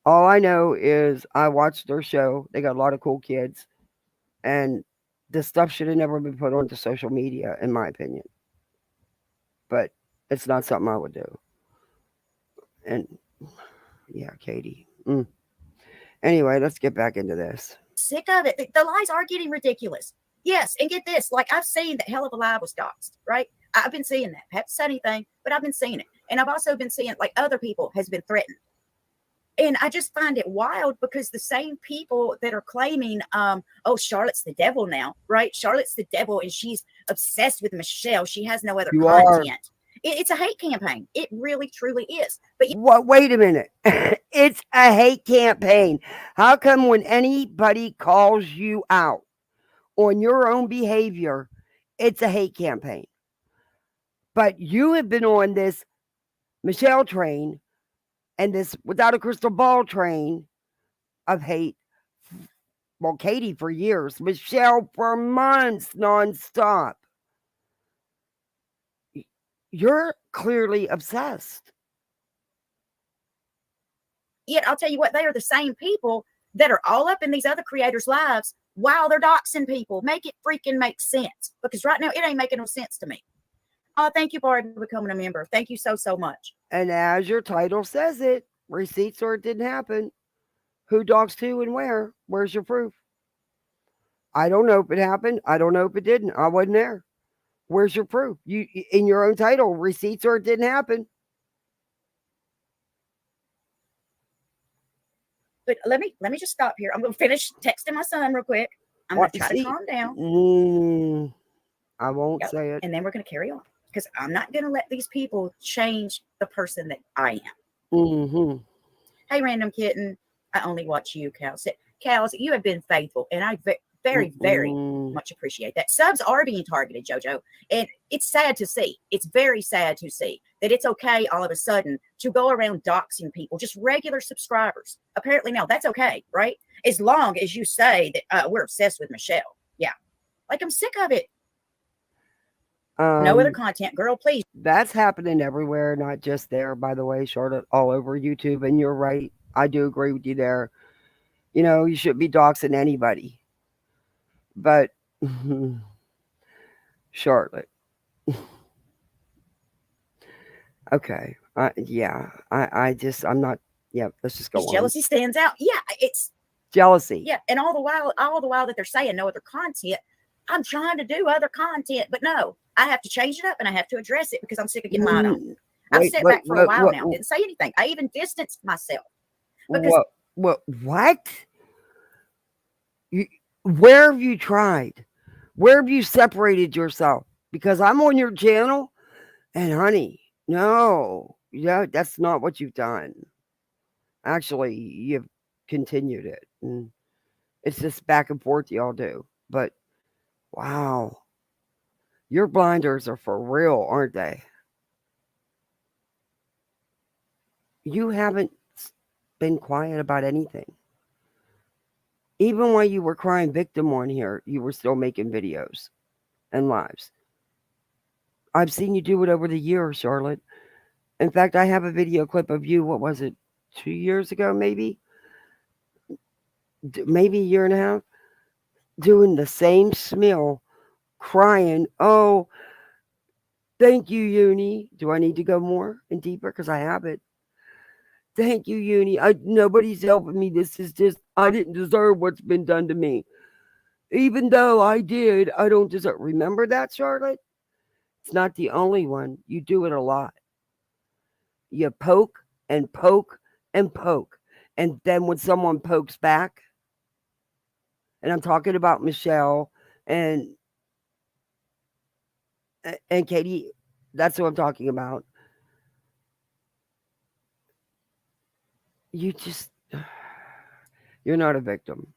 All I know is I watched their show. They got a lot of cool kids. And this stuff should have never been put onto social media, in my opinion. But it's not something I would do. And yeah, Katie. Anyway, let's get back into this. Sick of it. The lies are getting ridiculous. Yes, and get this. Like, I've seen that Hell of a Lie was doxxed, right? I've been seeing that. I haven't said anything, but I've been seeing it. And I've also been seeing, like, other people has been threatened. And I just find it wild because the same people that are claiming, oh, Charlotte's the devil now, right? Charlotte's the devil and she's obsessed with Mchelle. She has no other content. It's a hate campaign. It really, truly is. But wait a minute. It's a hate campaign. How come when anybody calls you out on your own behavior, it's a hate campaign? But you have been on this Mchelle train and this without a crystal ball train of hate. Well, Katie for years, Mchelle for months nonstop. You're clearly obsessed. Yet I'll tell you what, they are the same people that are all up in these other creators' lives while they're doxing people. Make it freaking make sense. Because right now it ain't making no sense to me. Oh, thank you, Barry, for becoming a member. Thank you so, so much. And as your title says it, receipts or it didn't happen. Who doxed who and where? Where's your proof? I don't know if it happened. I don't know if it didn't. I wasn't there. Where's your proof? You in your own title, receipts or it didn't happen. But let me just stop here. I'm gonna finish texting my son real quick. I'm gonna try to calm down. I won't Yep. say it. And then we're going to carry on because I'm not going to let these people change the person that I am. Mm-hmm. Hey, random kitten, I only watch you, Cows. Cows, you have been faithful, and I very, very much appreciate that. Subs are being targeted, JoJo, and it's sad to see. It's very sad to see that it's okay all of a sudden to go around doxing people, just regular subscribers. Apparently now that's okay, right? As long as you say that we're obsessed with Mchelle. Yeah. Like, I'm sick of it. No other content, girl, please. That's happening everywhere, not just there, by the way, Charlotte, all over YouTube. And you're right. I do agree with you there. You know, you shouldn't be doxing anybody. But, Charlotte. Okay. I'm not. Yeah, let's just go on. Jealousy stands out. Yeah, it's jealousy. Yeah, and all the while that they're saying no other content, I'm trying to do other content, but no, I have to change it up and I have to address it because I'm sick of getting lied on. I've sat back for a while now, didn't say anything. I even distanced myself. Because what? Where have you tried? Where have you separated yourself? Because I'm on your channel, and honey, no, yeah, that's not what you've done. Actually, you've continued it, and it's just back and forth y'all do. But wow, your blinders are for real, aren't they? You haven't been quiet about anything. Even while you were crying victim on here, you were still making videos and lives. I've seen you do it over the years, Charlotte. In fact, I have a video clip of you, what was it, 2 years ago, maybe? Maybe a year and a half? Doing the same smell, crying, oh, thank you, Uni. Do I need to go more and deeper? Because I have it. Thank you, Uni. Nobody's helping me. This is just, I didn't deserve what's been done to me. Even though I did, I don't deserve. Remember that, Charlotte? It's not the only one. You do it a lot. You poke and poke and poke. And then when someone pokes back, and I'm talking about Mchelle and Katie, that's what I'm talking about. You're not a victim.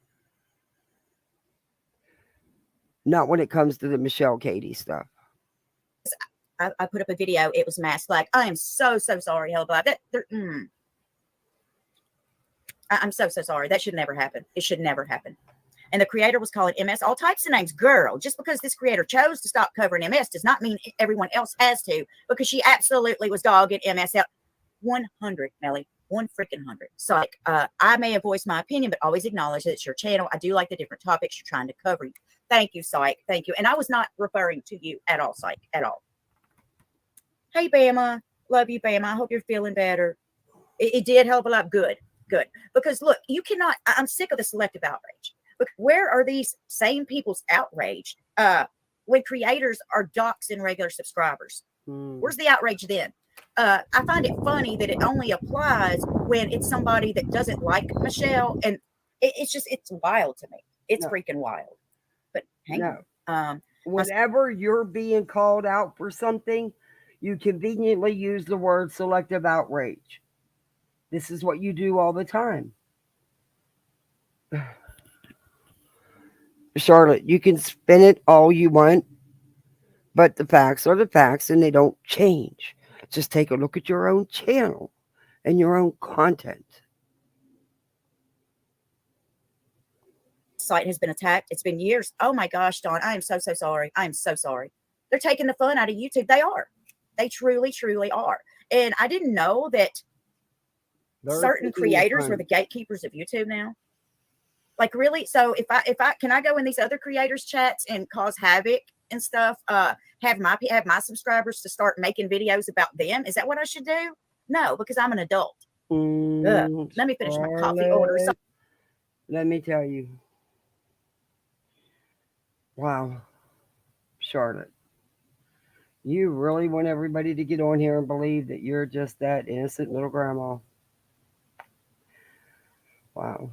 Not when it comes to the Mchelle Katie stuff. I put up a video. It was masked like, I am so sorry, hell blah. I'm so sorry. That should never happen. It should never happen. And the creator was calling MS all types of names. Girl, just because this creator chose to stop covering MS does not mean everyone else has to, because she absolutely was dogging MS out. 100, Melly. 100. So like, I may have voiced my opinion, but always acknowledge that it's your channel. I do like the different topics you're trying to cover. Thank you, Psych. Thank you. And I was not referring to you at all, Psych, at all. Hey, Bama. Love you, Bama. I hope you're feeling better. It did help a lot. Good. Because look, you cannot, I'm sick of the selective outrage. But where are these same people's outrage when creators are doxing regular subscribers? Where's the outrage then? I find it funny that it only applies when it's somebody that doesn't like Mchelle. And it's wild to me. It's freaking wild. But hang on. Whenever you're being called out for something, you conveniently use the word selective outrage. This is what you do all the time. Charlotte, you can spin it all you want, but the facts are the facts and they don't change. Just take a look at your own channel and your own content. Site has been attacked. It's been years. Oh my gosh, Dawn, I am so sorry. I am so sorry. They're taking the fun out of YouTube. They are. They truly are. And I didn't know that certain creators were the gatekeepers of YouTube now. Like, really? So if I can I go in these other creators chats and cause havoc and stuff, have my subscribers to start making videos about them? Is that what I should do? No, because I'm an adult. Let me finish my coffee order. Let me tell you. Wow. Charlotte. You really want everybody to get on here and believe that you're just that innocent little grandma. Wow.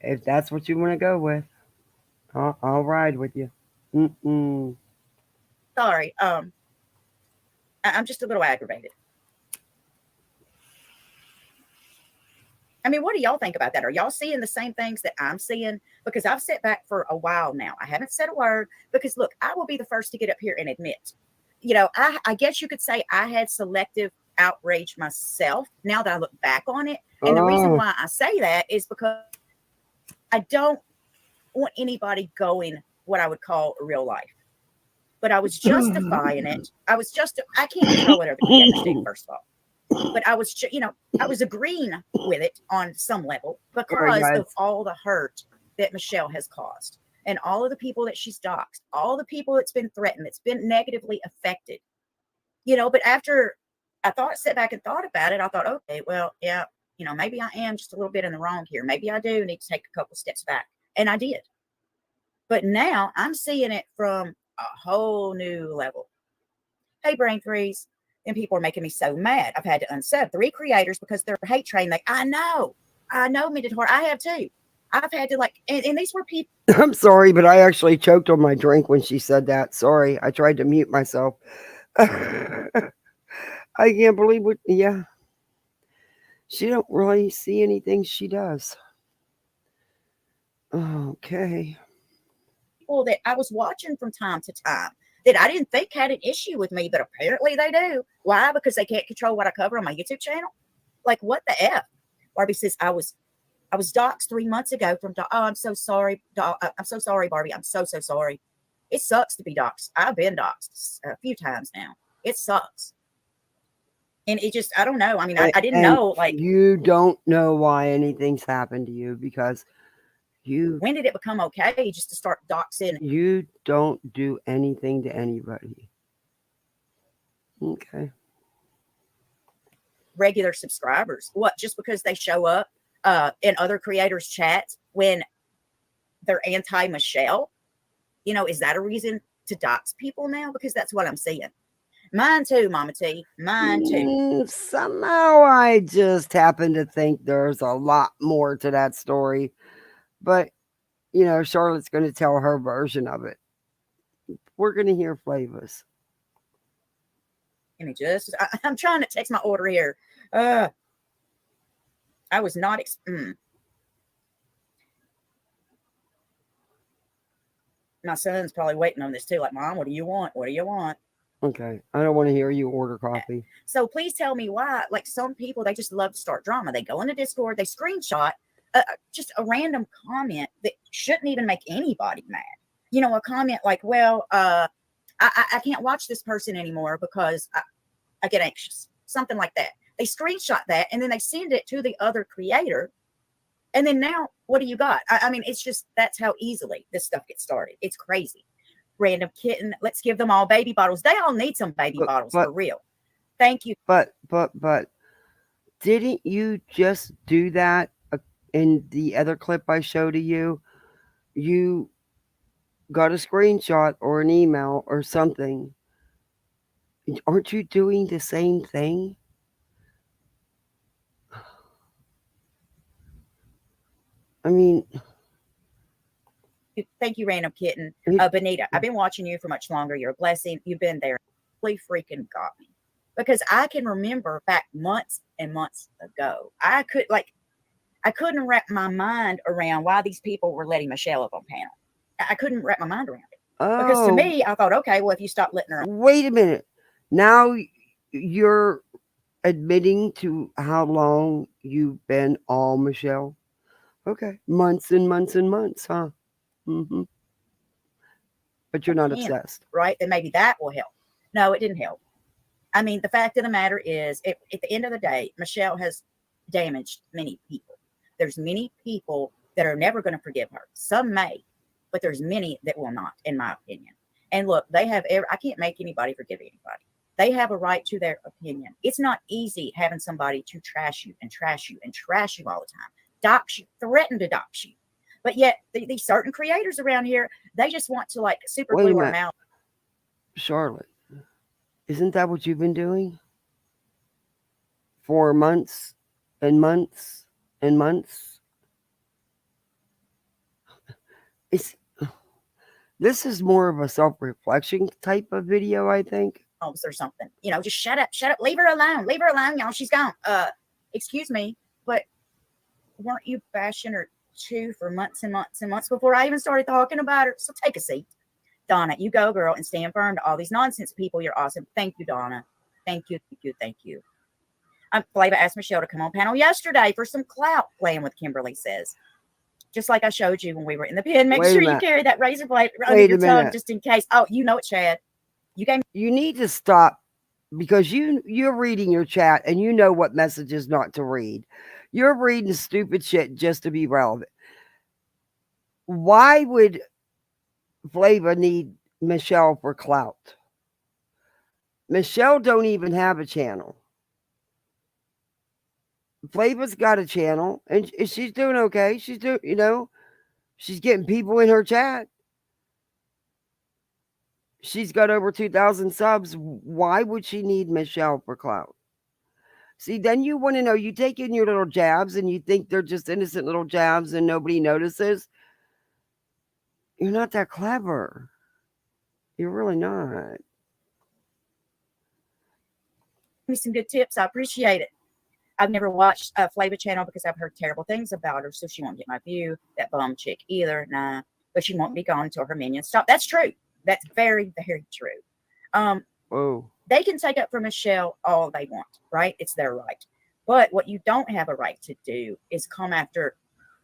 If that's what you want to go with, I'll ride with you. Mm-mm. Sorry. I'm just a little aggravated. I mean, what do y'all think about that? Are y'all seeing the same things that I'm seeing? Because I've sat back for a while now. I haven't said a word because, look, I will be the first to get up here and admit, I guess you could say I had selective outrage myself now that I look back on it. And the reason Oh. why I say that is because I don't want anybody going what I would call real life. But I was justifying it. I can't control what other creators do, first of all. But I was, I was agreeing with it on some level because of all the hurt that Mchelle has caused and all of the people that she's doxxed, all the people that's been threatened, that's been negatively affected, but after sat back and thought about it, I thought, okay, well, yeah, maybe I am just a little bit in the wrong here. Maybe I do need to take a couple steps back. And I did. But now I'm seeing it from a whole new level. Hey, Brain Freeze. And people are making me so mad. I've had to unsub 3 creators because they're hate train. I know, Minted Heart. I have too. I've had to and these were people. I'm sorry, but I actually choked on my drink when she said that. Sorry, I tried to mute myself. I can't believe what. Yeah, she don't really see anything she does. Okay. People that I was watching from time to time that I didn't think had an issue with me, but apparently they do. Why? Because they can't control what I cover on my YouTube channel. Like, what the F? Barbie says, I was doxxed 3 months ago from oh, I'm so sorry. I'm so sorry, Barbie. I'm so sorry. It sucks to be doxxed. I've been doxxed a few times now. It sucks. And it just, I don't know. I mean, I didn't know. You don't know why anything's happened to you because when did it become okay just to start doxing? You don't do anything to anybody. Okay. Regular subscribers. What? Just because they show up in other creators' chats when they're anti-Mchelle? Is that a reason to dox people now? Because that's what I'm seeing. Mine too, Mama T. Mine too. Somehow I just happen to think there's a lot more to that story. But, Charlotte's going to tell her version of it. We're going to hear Flava's. Give me just, I'm trying to text my order here. I was not, my son's probably waiting on this too. Like, Mom, what do you want? What do you want? Okay. I don't want to hear you order coffee. So please tell me why, some people, they just love to start drama. They go into Discord, they screenshot just a random comment that shouldn't even make anybody mad. A comment like, well, I can't watch this person anymore because I get anxious. Something like that. They screenshot that and then they send it to the other creator. And then now, what do you got? I mean, it's just, that's how easily this stuff gets started. It's crazy. Random kitten. Let's give them all baby bottles. They all need some baby bottles for real. Thank you. But didn't you just do that in the other clip I showed to you? You got a screenshot or an email or something. Aren't you doing the same thing? I mean, thank you, Random Kitten. Benita, I've been watching you for much longer. You're a blessing. You've been there. Really freaking got me. Because I can remember back months and months ago, I couldn't wrap my mind around why these people were letting Mchelle up on panel. I couldn't wrap my mind around it. Because to me, I thought, okay, well, if you stop letting her. Wait a minute. Now you're admitting to how long you've been all Mchelle? Okay. Months and months and months, huh? Mm-hmm. But you're not obsessed. Right? Then maybe that will help. No, it didn't help. I mean, the fact of the matter is, at the end of the day, Mchelle has damaged many people. There's many people that are never going to forgive her. Some may, but there's many that will not, in my opinion. And look, they have I can't make anybody forgive anybody. They have a right to their opinion. It's not easy having somebody to trash you and trash you and trash you all the time. Dox you, threaten to dox you. But yet, these certain creators around here, they just want to super glue them out. Charlotte, isn't that what you've been doing? For months and months and months? This is more of a self-reflection type of video, I think. Or something, you know, just shut up, leave her alone, y'all, she's gone. Excuse me, but weren't you bashing her too for months and months and months before I even started talking about her? So take a seat. Donna, you go, girl, and stand firm to all these nonsense people. You're awesome. Thank you, Donna. Thank you. Flava asked Mchelle to come on panel yesterday for some clout, playing with Kimberly says. Just like I showed you when we were in the pen. Make sure you carry that razor blade under your tongue just in case. Oh, you know it, Chad. You need to stop, because you're reading your chat and you know what messages not to read. You're reading stupid shit just to be relevant. Why would Flava need Mchelle for clout? Mchelle don't even have a channel. Flava's got a channel and she's doing okay. She's doing, you know, she's getting people in her chat. She's got over 2,000 subs. Why would she need Mchelle for clout? See, then you want to know, you take in your little jabs and you think they're just innocent little jabs and nobody notices. You're not that clever. You're really not. Give me some good tips. I appreciate it. I've never watched a Flava channel because I've heard terrible things about her, so she won't get my view. That bum chick either. Nah, but she won't be gone until her minions stop. That's true. That's very, very true. They can take up for Mchelle all they want, right? It's their right. But what you don't have a right to do is come after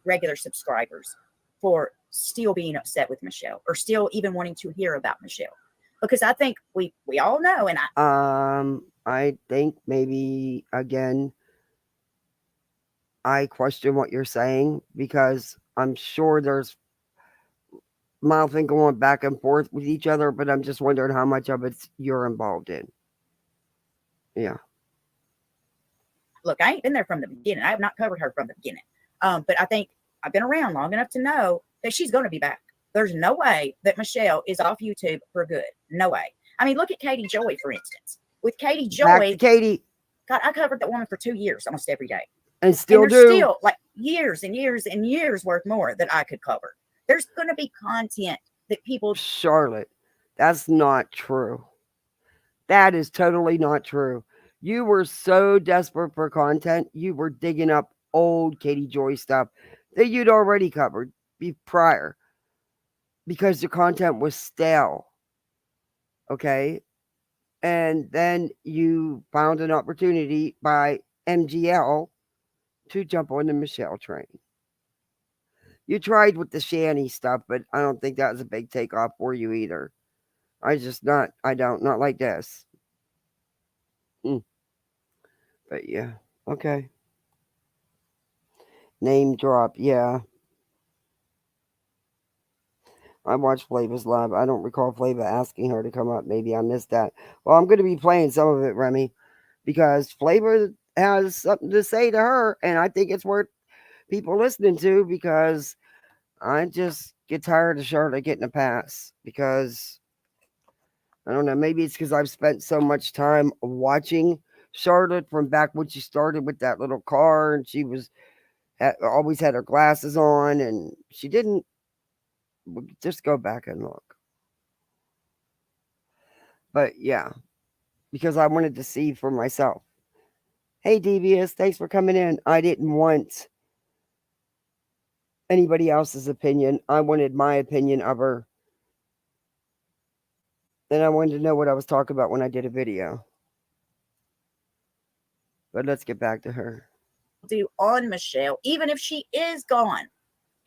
regular subscribers for still being upset with Mchelle or still even wanting to hear about Mchelle. Because I think we all know, and I think maybe again I question what you're saying, because I'm sure there's mouthing going back and forth with each other, but I'm just wondering how much of it's you're involved in. Yeah. Look, I ain't been there from the beginning. I have not covered her from the beginning. But I think I've been around long enough to know that she's going to be back. There's no way that Mchelle is off YouTube for good. No way. I mean, look at Katie Joy, for instance. With Katie Joy, Katie. God, I covered that woman for 2 years, almost every day. And still and there's still like years and years and years worth more that I could cover. There's going to be content that people... Charlotte, that's not true. That is totally not true. You were so desperate for content, you were digging up old Katie Joy stuff that you'd already covered prior, because the content was stale. Okay? And then you found an opportunity by MGL to jump on the Mchelle train. You tried with the Shanny stuff, but I don't think that was a big takeoff for you either. Not like this. But yeah, okay. Name drop, yeah. I watched Flava's live. I don't recall Flava asking her to come up. Maybe I missed that. Well, I'm going to be playing some of it, Remy, because Flava has something to say to her, and I think it's worth people listening to, because I just get tired of Charlotte getting a pass, because I don't know, maybe it's because I've spent so much time watching Charlotte from back when she started with that little car, and she always had her glasses on, and she didn't. Just go back and look. But yeah, because I wanted to see for myself. Hey, Devious, thanks for coming in. I didn't want anybody else's opinion. I wanted my opinion of her. And I wanted to know what I was talking about when I did a video. But let's get back to her. Do on Mchelle, even if she is gone.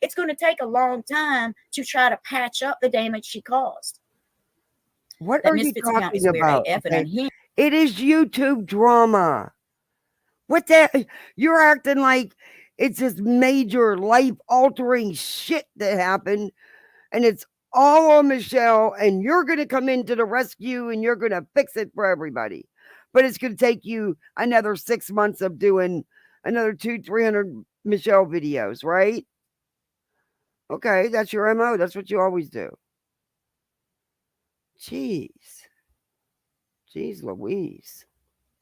It's going to take a long time to try to patch up the damage she caused. What are you talking about? Okay. It is YouTube drama. What the? You're acting like it's this major life-altering shit that happened, and it's all on Mchelle, and you're going to come into the rescue, and you're going to fix it for everybody. But it's going to take you another 6 months of doing another 200-300 Mchelle videos, right? Okay, that's your MO. That's what you always do. Jeez Louise.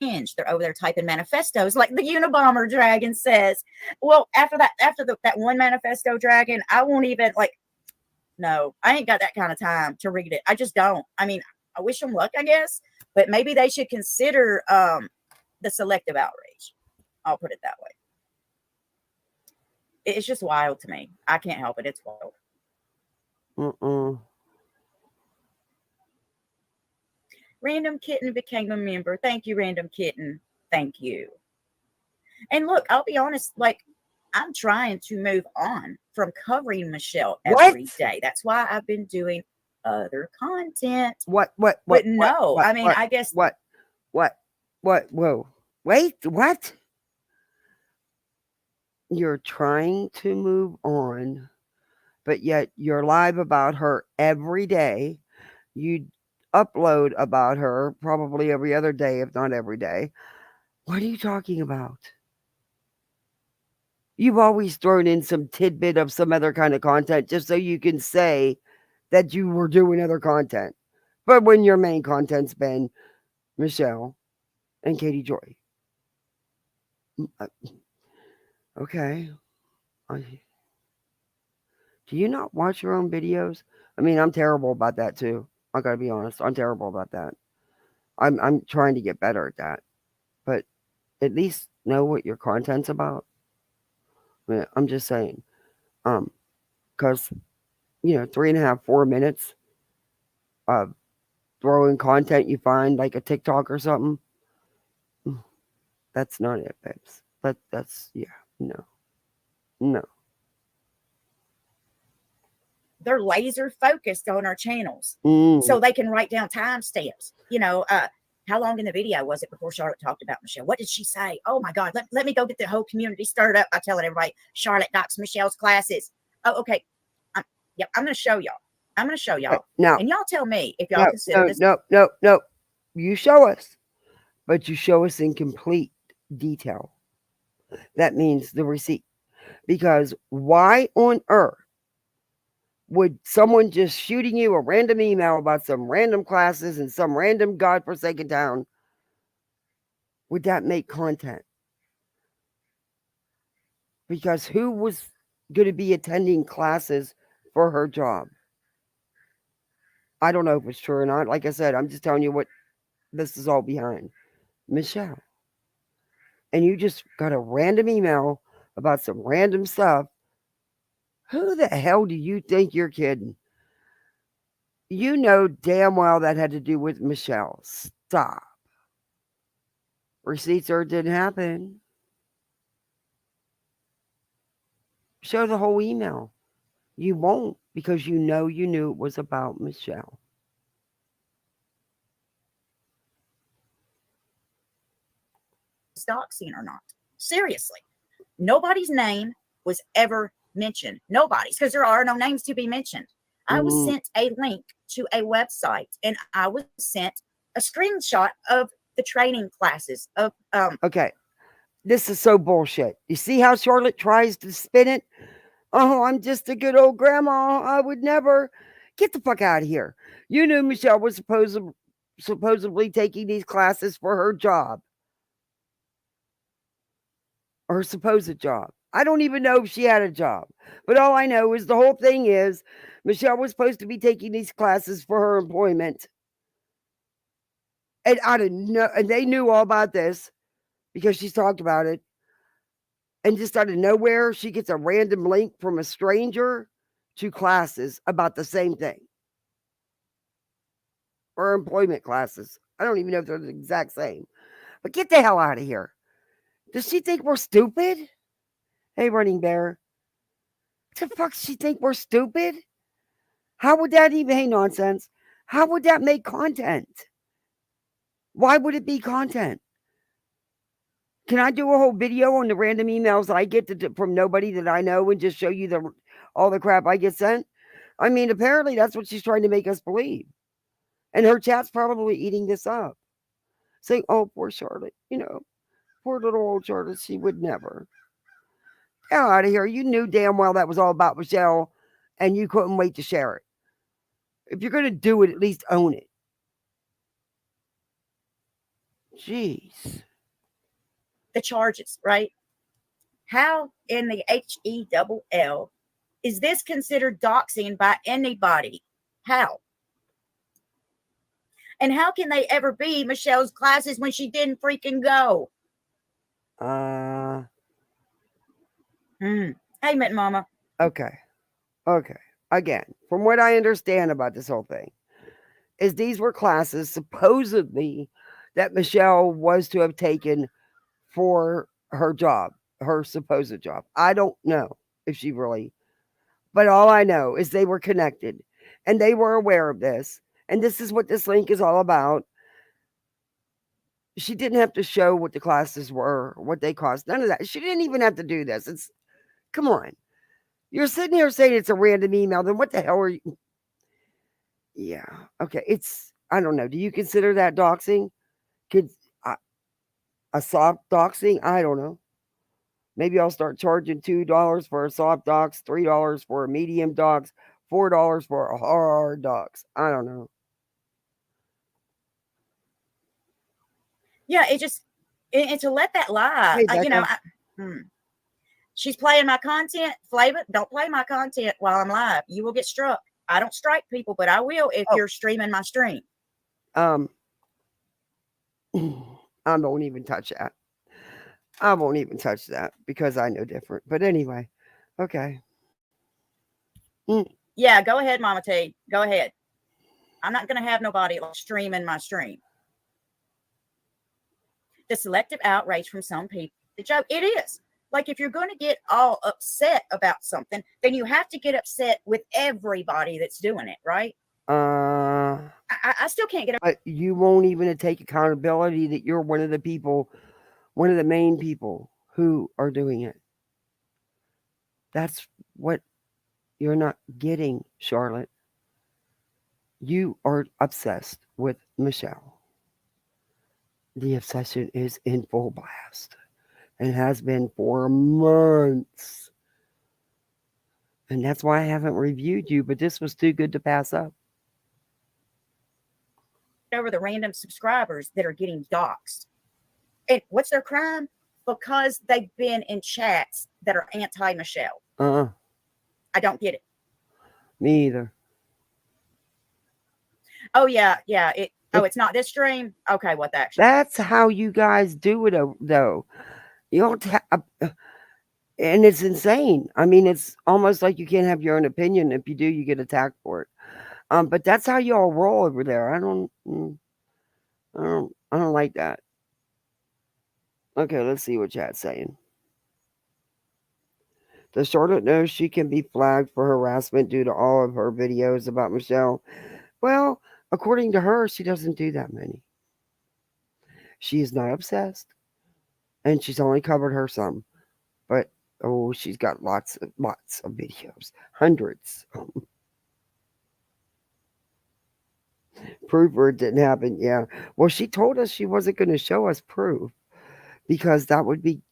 They're over there typing manifestos like the Unabomber dragon says. Well, after that one manifesto dragon, I won't even no, I ain't got that kind of time to read it. I just don't. I mean, I wish them luck, I guess, but maybe they should consider the selective outrage. I'll put it that way. It's just wild to me. I can't help it. It's wild. Random Kitten became a member. Thank you, Random Kitten. Thank you. And look, I'll be honest, like, I'm trying to move on from covering Mchelle every day. That's why I've been doing other content. What? But no, I mean, I guess. What? Whoa. Wait, what? You're trying to move on, but yet you're live about her every day. You upload about her probably every other day, if not every day. What are you talking about? You've always thrown in some tidbit of some other kind of content just so you can say that you were doing other content. But when your main content's been Mchelle and Katie Joy. Okay. Do you not watch your own videos? I mean, I'm terrible about that too. I gotta be honest. I'm terrible about that. I'm trying to get better at that. But at least know what your content's about. I mean, I'm just saying. Because 3.5, 4 minutes of throwing content you find like a TikTok or something. That's not it, babes. That's no. They're laser focused on our channels, so they can write down timestamps. How long in the video was it before Charlotte talked about Mchelle? What did she say? Oh my God, let me go get the whole community stirred up by telling everybody Charlotte docs Michelle's classes. Oh, okay. I'm going to show y'all. Now, and y'all tell me if y'all consider this. No. You show us, but you show us in complete detail. That means the receipt. Because why on earth would someone just shooting you a random email about some random classes in some random godforsaken town, would that make content? Because who was going to be attending classes for her job? I don't know if it's true or not. Like I said, I'm just telling you what this is all behind. Mchelle. And you just got a random email about some random stuff. Who the hell do you think you're kidding? You know damn well that had to do with Mchelle. Stop. Receipts or it didn't happen. Show the whole email. You won't because you knew it was about Mchelle. Doxxing or not. Seriously. Nobody's name was ever mentioned. Nobody's, because there are no names to be mentioned. I was sent a link to a website and I was sent a screenshot of the training classes of Okay. This is so bullshit. You see how Charlotte tries to spin it? Oh, I'm just a good old grandma. I would never. Get the fuck out of here. You knew Mchelle was supposedly taking these classes for her job. Or her supposed job. I don't even know if she had a job. But all I know is the whole thing is Mchelle was supposed to be taking these classes for her employment. And I didn't know, and they knew all about this because she's talked about it. And just out of nowhere, she gets a random link from a stranger to classes about the same thing. Or employment classes. I don't even know if they're the exact same. But get the hell out of here. Does she think we're stupid? Hey, Running Bear. What the fuck does she think we're stupid? How would that even, hey, nonsense. How would that make content? Why would it be content? Can I do a whole video on the random emails I get from nobody that I know and just show you all the crap I get sent? I mean, apparently that's what she's trying to make us believe. And her chat's probably eating this up. Saying, oh, poor Charlotte. Poor little old Charlotte. She would never. Get out of here. You knew damn well that was all about Mchelle and you couldn't wait to share it. If you're going to do it, at least own it. Jeez. the charges, right? How in the HELL Is this considered doxing by anybody? How? And how can they ever be Michelle's classes when she didn't freaking go? Hey, Mint Mama. Okay. Again, from what I understand about this whole thing, is these were classes supposedly that Mchelle was to have taken for her job, her supposed job. I don't know if she really, but all I know is they were connected and they were aware of this. And this is what this link is all about. She didn't have to show what the classes were, what they cost. None of that. She didn't even have to do this. Come on. You're sitting here saying it's a random email. Then what the hell are you? Yeah. Okay. I don't know. Do you consider that doxing? Could a soft doxing? I don't know. Maybe I'll start charging $2 for a soft dox, $3 for a medium dox, $4 for a hard dox. I don't know. Yeah, and to let that lie, Hey, she's playing my content. Flava, don't play my content while I'm live. You will get struck. I don't strike people, but I will if you're streaming my stream. I won't even touch that. I won't even touch that because I know different. But anyway, okay. Yeah, go ahead, Mama T. Go ahead. I'm not going to have nobody streaming my stream. The selective outrage from some people. The joke, it is. Like, if you're going to get all upset about something, then you have to get upset with everybody that's doing it, right? I still can't get. But you won't even take accountability that you're one of the people, one of the main people who are doing it. That's what you're not getting, Charlotte. You are obsessed with Mchelle. The obsession is in full blast and has been for months. And that's why I haven't reviewed you, but this was too good to pass up. Over the random subscribers that are getting doxxed. And what's their crime? Because they've been in chats that are anti-Mchelle. I don't get it. Me either. Oh, yeah. It's not this stream? Okay, what the action? That's how you guys do it, though. You don't and it's insane. I mean, it's almost like you can't have your own opinion. If you do, you get attacked for it. But that's how you all roll over there. I don't like that. Okay, let's see what chat's saying. Does Charlotte know she can be flagged for harassment due to all of her videos about Mchelle? Well, according to her, she doesn't do that many. She is not obsessed. And she's only covered her some. But, she's got lots of videos. Hundreds. Proof or it didn't happen. Yeah. Well, she told us she wasn't going to show us proof. Because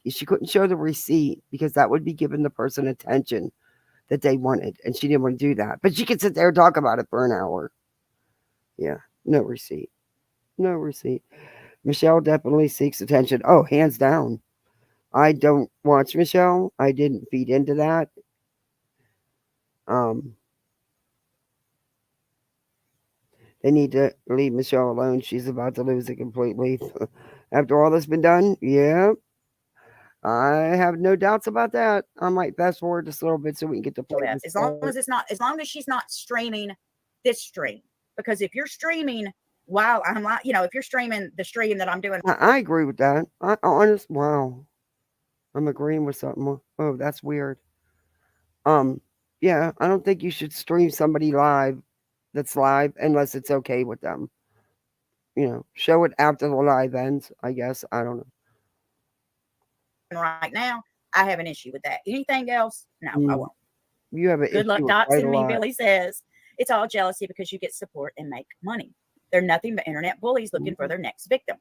she couldn't show the receipt because that would be giving the person attention that they wanted. And she didn't want to do that. But she could sit there and talk about it for an hour. Yeah. No receipt. No receipt. Mchelle definitely seeks attention. Oh, hands down. I don't watch Mchelle. I didn't feed into that. They need to leave Mchelle alone. She's about to lose it completely. After all that's been done, yeah. I have no doubts about that. I might fast forward just a little bit so we can get to play. As long as she's not streaming this stream. Because if you're streaming while I'm like, if you're streaming the stream that I'm doing. I agree with that. Wow. I'm agreeing with something. Oh, that's weird. Yeah, I don't think you should stream somebody that's live unless it's okay with them. Show it after the live ends, I guess. I don't know. Right now, I have an issue with that. Anything else? No, I won't. You have an Good luck doxing me, Billy says. It's all jealousy because you get support and make money. They're nothing but internet bullies looking for their next victim.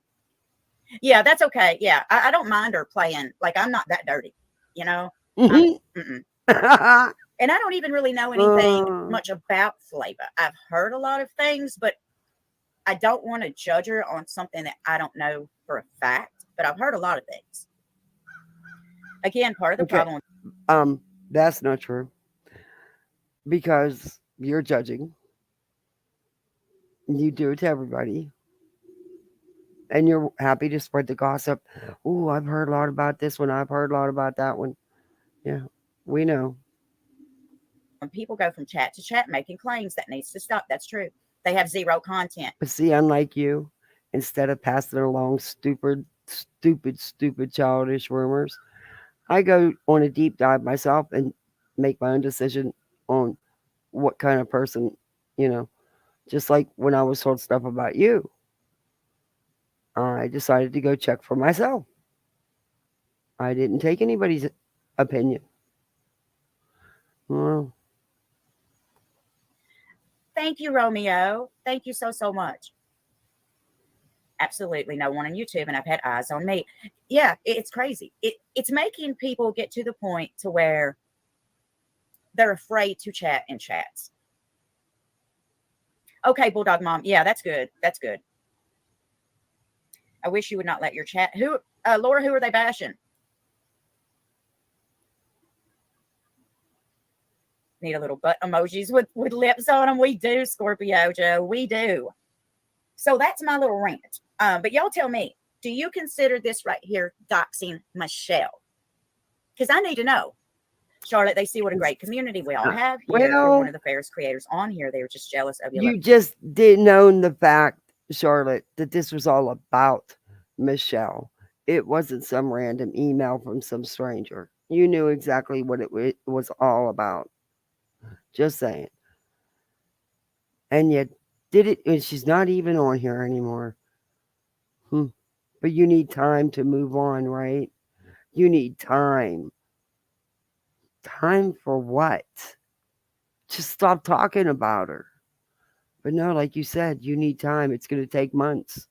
Yeah, that's okay. Yeah, I don't mind her playing. Like, I'm not that dirty, And I don't even really know anything much about Flava. I've heard a lot of things, but I don't want to judge her on something that I don't know for a fact. But I've heard a lot of things. Again, part of the problem. That's not true. because you're judging. You do it to everybody. And you're happy to spread the gossip. Oh, I've heard a lot about this one. I've heard a lot about that one. Yeah, we know. When people go from chat to chat making claims, that needs to stop. That's true. They have zero content. But see, unlike you, instead of passing along stupid, childish rumors, I go on a deep dive myself and make my own decision on what kind of person, you know, just like when I was told stuff about you, I decided to go check for myself. I didn't take anybody's opinion. Well, Thank you, Romeo. Thank you so much. Absolutely no one on YouTube, and I've had eyes on me. Yeah, it's crazy. It's making people get to the point to where they're afraid to chat in chats. Okay, Bulldog Mom. Yeah, that's good. That's good. I wish you would not let your chat. Laura, who are they bashing? Need a little butt emojis with lips on them. We do, Scorpio Joe. We do. So that's my little rant. But y'all tell me, do you consider this right here doxing Mchelle? Because I need to know. Charlotte, they see what a great community we all have here. You're one of the fairest creators on here. They were just jealous of you. You just didn't own the fact, Charlotte, that this was all about Mchelle. It wasn't some random email from some stranger. You knew exactly what it was all about. Just saying. And yet, did it, and she's not even on here anymore. But you need time to move on, right? You need time. Time for what? Just stop talking about her. But no, like you said, you need time. It's going to take months.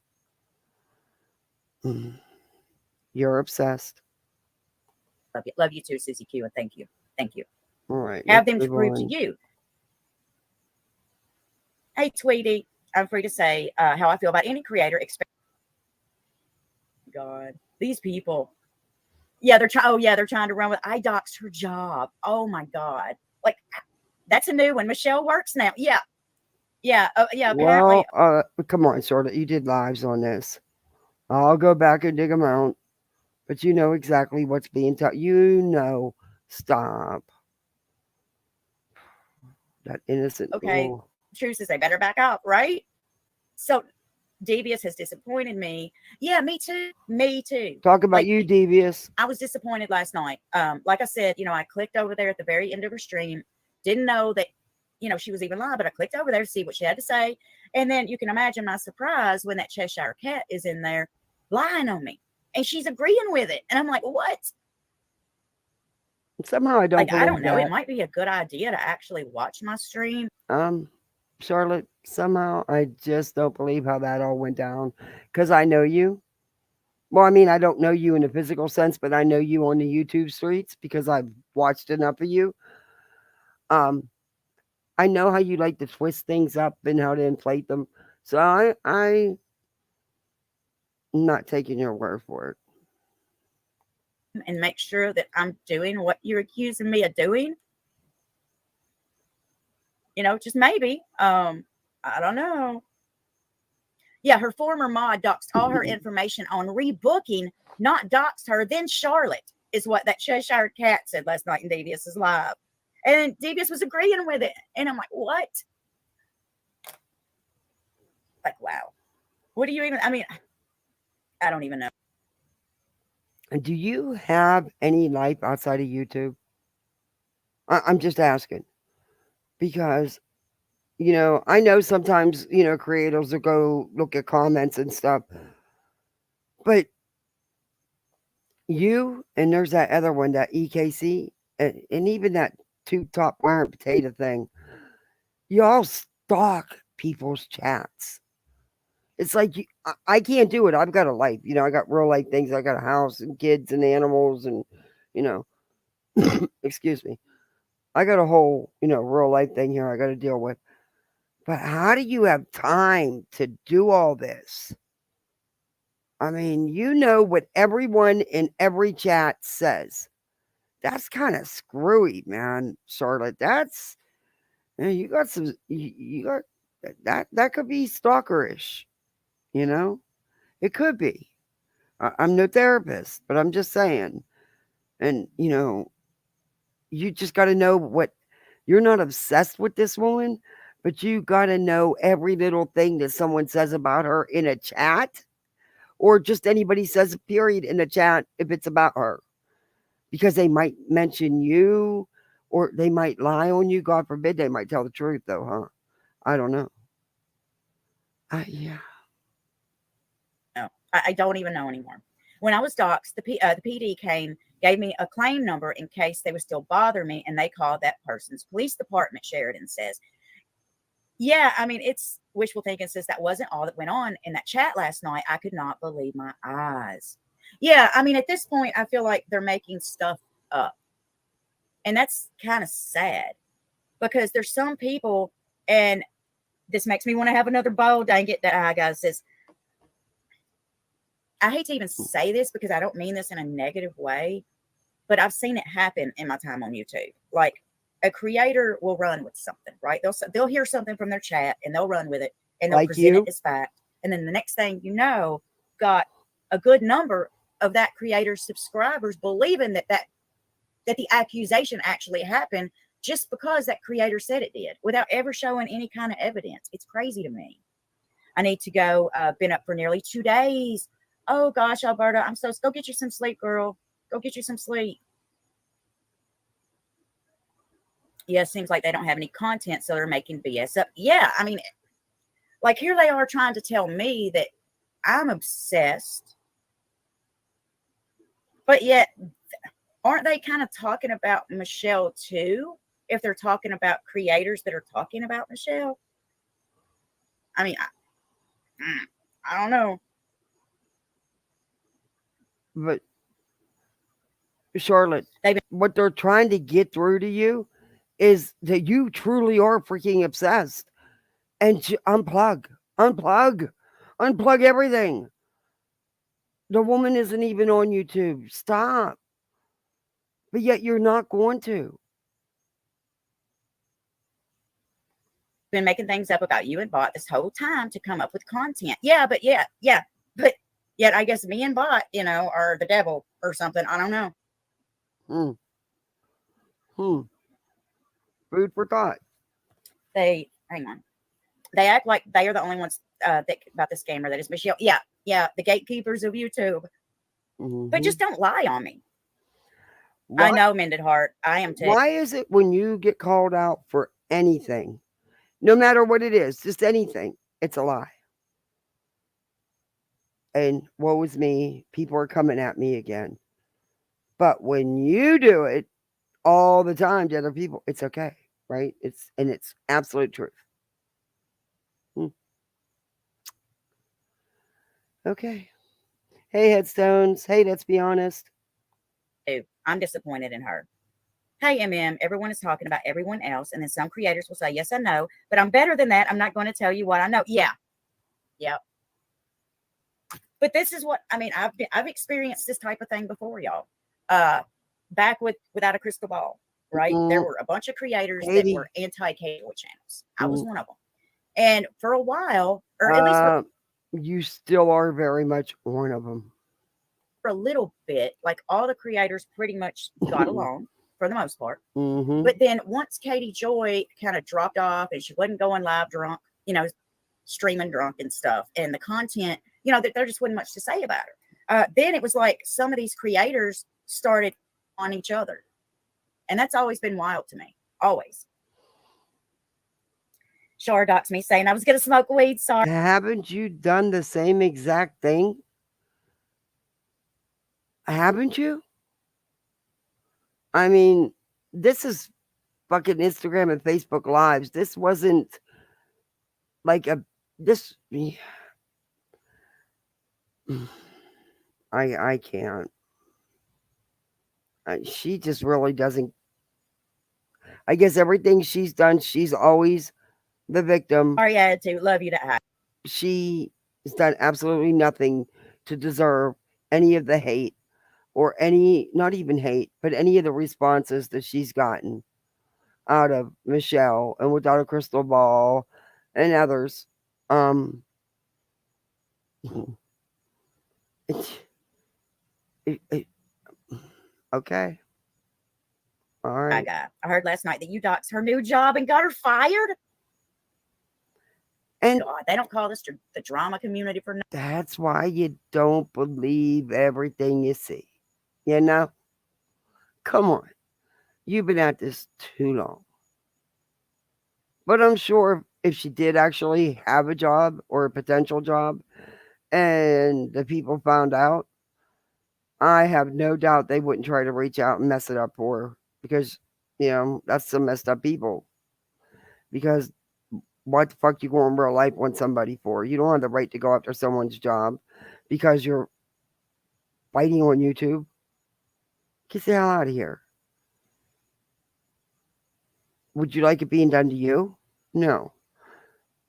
You're obsessed. Love you too, Susie Q, and thank you. Thank you. All right. Have them to prove to you. Hey, Tweety, I'm free to say how I feel about any creator. God, these people. Yeah, they're trying to run with. I doxed her job. Oh my God, like that's a new one. Mchelle works now. Yeah. Apparently. Well, come on, Charlotte. You did lives on this. I'll go back and dig them out. But you know exactly what's being taught. You know, stop. That innocent. Okay. Truth says they better back up, right? So Devious has disappointed me. Yeah, me too. Me too. Talk about you, Devious. I was disappointed last night. Like I said, I clicked over there at the very end of her stream. Didn't know that, she was even live, but I clicked over there to see what she had to say. And then you can imagine my surprise when that Cheshire Cat is in there lying on me. And she's agreeing with it. And I'm like, what? Somehow I don't I don't know. It might be a good idea to actually watch my stream. Charlotte, somehow I just don't believe how that all went down. Because I know you. Well, I mean, I don't know you in a physical sense, but I know you on the YouTube streets because I've watched enough of you. I know how you like to twist things up and how to inflate them. So I'm not taking your word for it. And make sure that I'm doing what you're accusing me of doing. Just maybe. I don't know. Yeah, her former mod doxed all her information on rebooking, not doxed her. Then Charlotte is what that Cheshire Cat said last night in Devious's live. And Devious was agreeing with it. And I'm like, what? Like, wow. What do you even, I don't even know. And do you have any life outside of YouTube? I'm just asking. Because, I know sometimes, creators will go look at comments and stuff. But you, and there's that other one, that EKC, and even that Tube Top Iron Potato thing, y'all stalk people's chats. It's like, I can't do it. I've got a life. I got real life things. I got a house and kids and animals and, excuse me. I got a whole, real life thing here I got to deal with. But how do you have time to do all this? I mean, what everyone in every chat says. That's kind of screwy, man, Charlotte. That's Yeah, you got some. You got that could be stalkerish. You know, it could be. I'm no therapist, but I'm just saying. And you just got to know what you're not obsessed with this woman, but you got to know every little thing that someone says about her in a chat, or just anybody says a period in a chat if it's about her, because they might mention you, or they might lie on you. God forbid they might tell the truth, though, huh? I don't know. Yeah. No, I don't even know anymore. When I was doxxed, the PD came, gave me a claim number in case they would still bother me, and they called that person's police department. Sheridan says, yeah, I mean, it's wishful thinking, since that wasn't all that went on in that chat last night. I could not believe my eyes. Yeah, I mean, at this point, I feel like they're making stuff up. And that's kind of sad, because there's some people, and this makes me want to have another bowl, dang it, that guys says, I hate to even say this because I don't mean this in a negative way, but I've seen it happen in my time on YouTube. Like, a creator will run with something, right? They'll hear something from their chat and they'll run with it, and they'll present it as fact. And then the next thing you know, got a good number of that creator's subscribers believing that the accusation actually happened just because that creator said it did, without ever showing any kind of evidence. It's crazy to me. I need to go. Been up for nearly 2 days. Oh gosh, Alberta, go get you some sleep, girl. Go get you some sleep. Yeah, seems like they don't have any content, so they're making BS up. Yeah, I mean, like, here they are trying to tell me that I'm obsessed, but yet, aren't they kind of talking about Mchelle too? If they're talking about creators that are talking about Mchelle, I mean, I don't know. But Charlotte, what they're trying to get through to you is that you truly are freaking obsessed, and unplug everything. The woman isn't even on YouTube. Stop. But yet you're not going to. Been making things up about you and Bot this whole time to come up with content. Yeah, but but yet I guess me and Bot, are the devil or something. I don't know. Food for thought. Hang on. They act like they are the only ones that about this gamer that is Mchelle. Yeah, the gatekeepers of YouTube. But just don't lie on me. Why? I know, Mended Heart. I am too. Why is it when you get called out for anything, no matter what it is, just anything, it's a lie? And woe is me, people are coming at me again. But when you do it all the time to other people, it's okay, right? It's absolute truth. Okay. Hey, Headstones. Hey, let's be honest. I'm disappointed in her. Hey, everyone is talking about everyone else, and then some creators will say, yes, I know, but I'm better than that. I'm not going to tell you what I know. Yeah. But this is what, I mean, I've experienced this type of thing before, y'all. Back without a crystal ball, right? There were a bunch of creators that were anti-cable channels. I was one of them. And for a while, or at least you still are very much one of them. For a little bit, like, all the creators pretty much got along for the most part. But then once Katie Joy kind of dropped off and she wasn't going live drunk, streaming drunk and stuff, and the content, there just wasn't much to say about her. Then it was like some of these creators started on each other. And that's always been wild to me. Always. Shar doxed me saying I was going to smoke weed. Sorry. Haven't you done the same exact thing? Haven't you? I mean, this is fucking Instagram and Facebook Lives. This wasn't like I can't. She just really doesn't. I guess everything she's done, she's always the victim. Sorry, attitude. Love you to have. She has done absolutely nothing to deserve any of the hate, or not even hate, but any of the responses that she's gotten. out of Mchelle and without a crystal ball and others. Um, it, it, okay. All right. I heard last night that you doxed her new job and got her fired. And God, they don't call this the drama community for nothing. that's why you don't believe everything you see. You know? Come on. You've been at this too long. But I'm sure if she did actually have a job or a potential job and the people found out, I have no doubt they wouldn't try to reach out and mess it up for her because, that's some messed up people. Because what the fuck you going in real life want somebody for? You don't have the right to go after someone's job because you're fighting on YouTube. Get the hell out of here. Would you like it being done to you? No.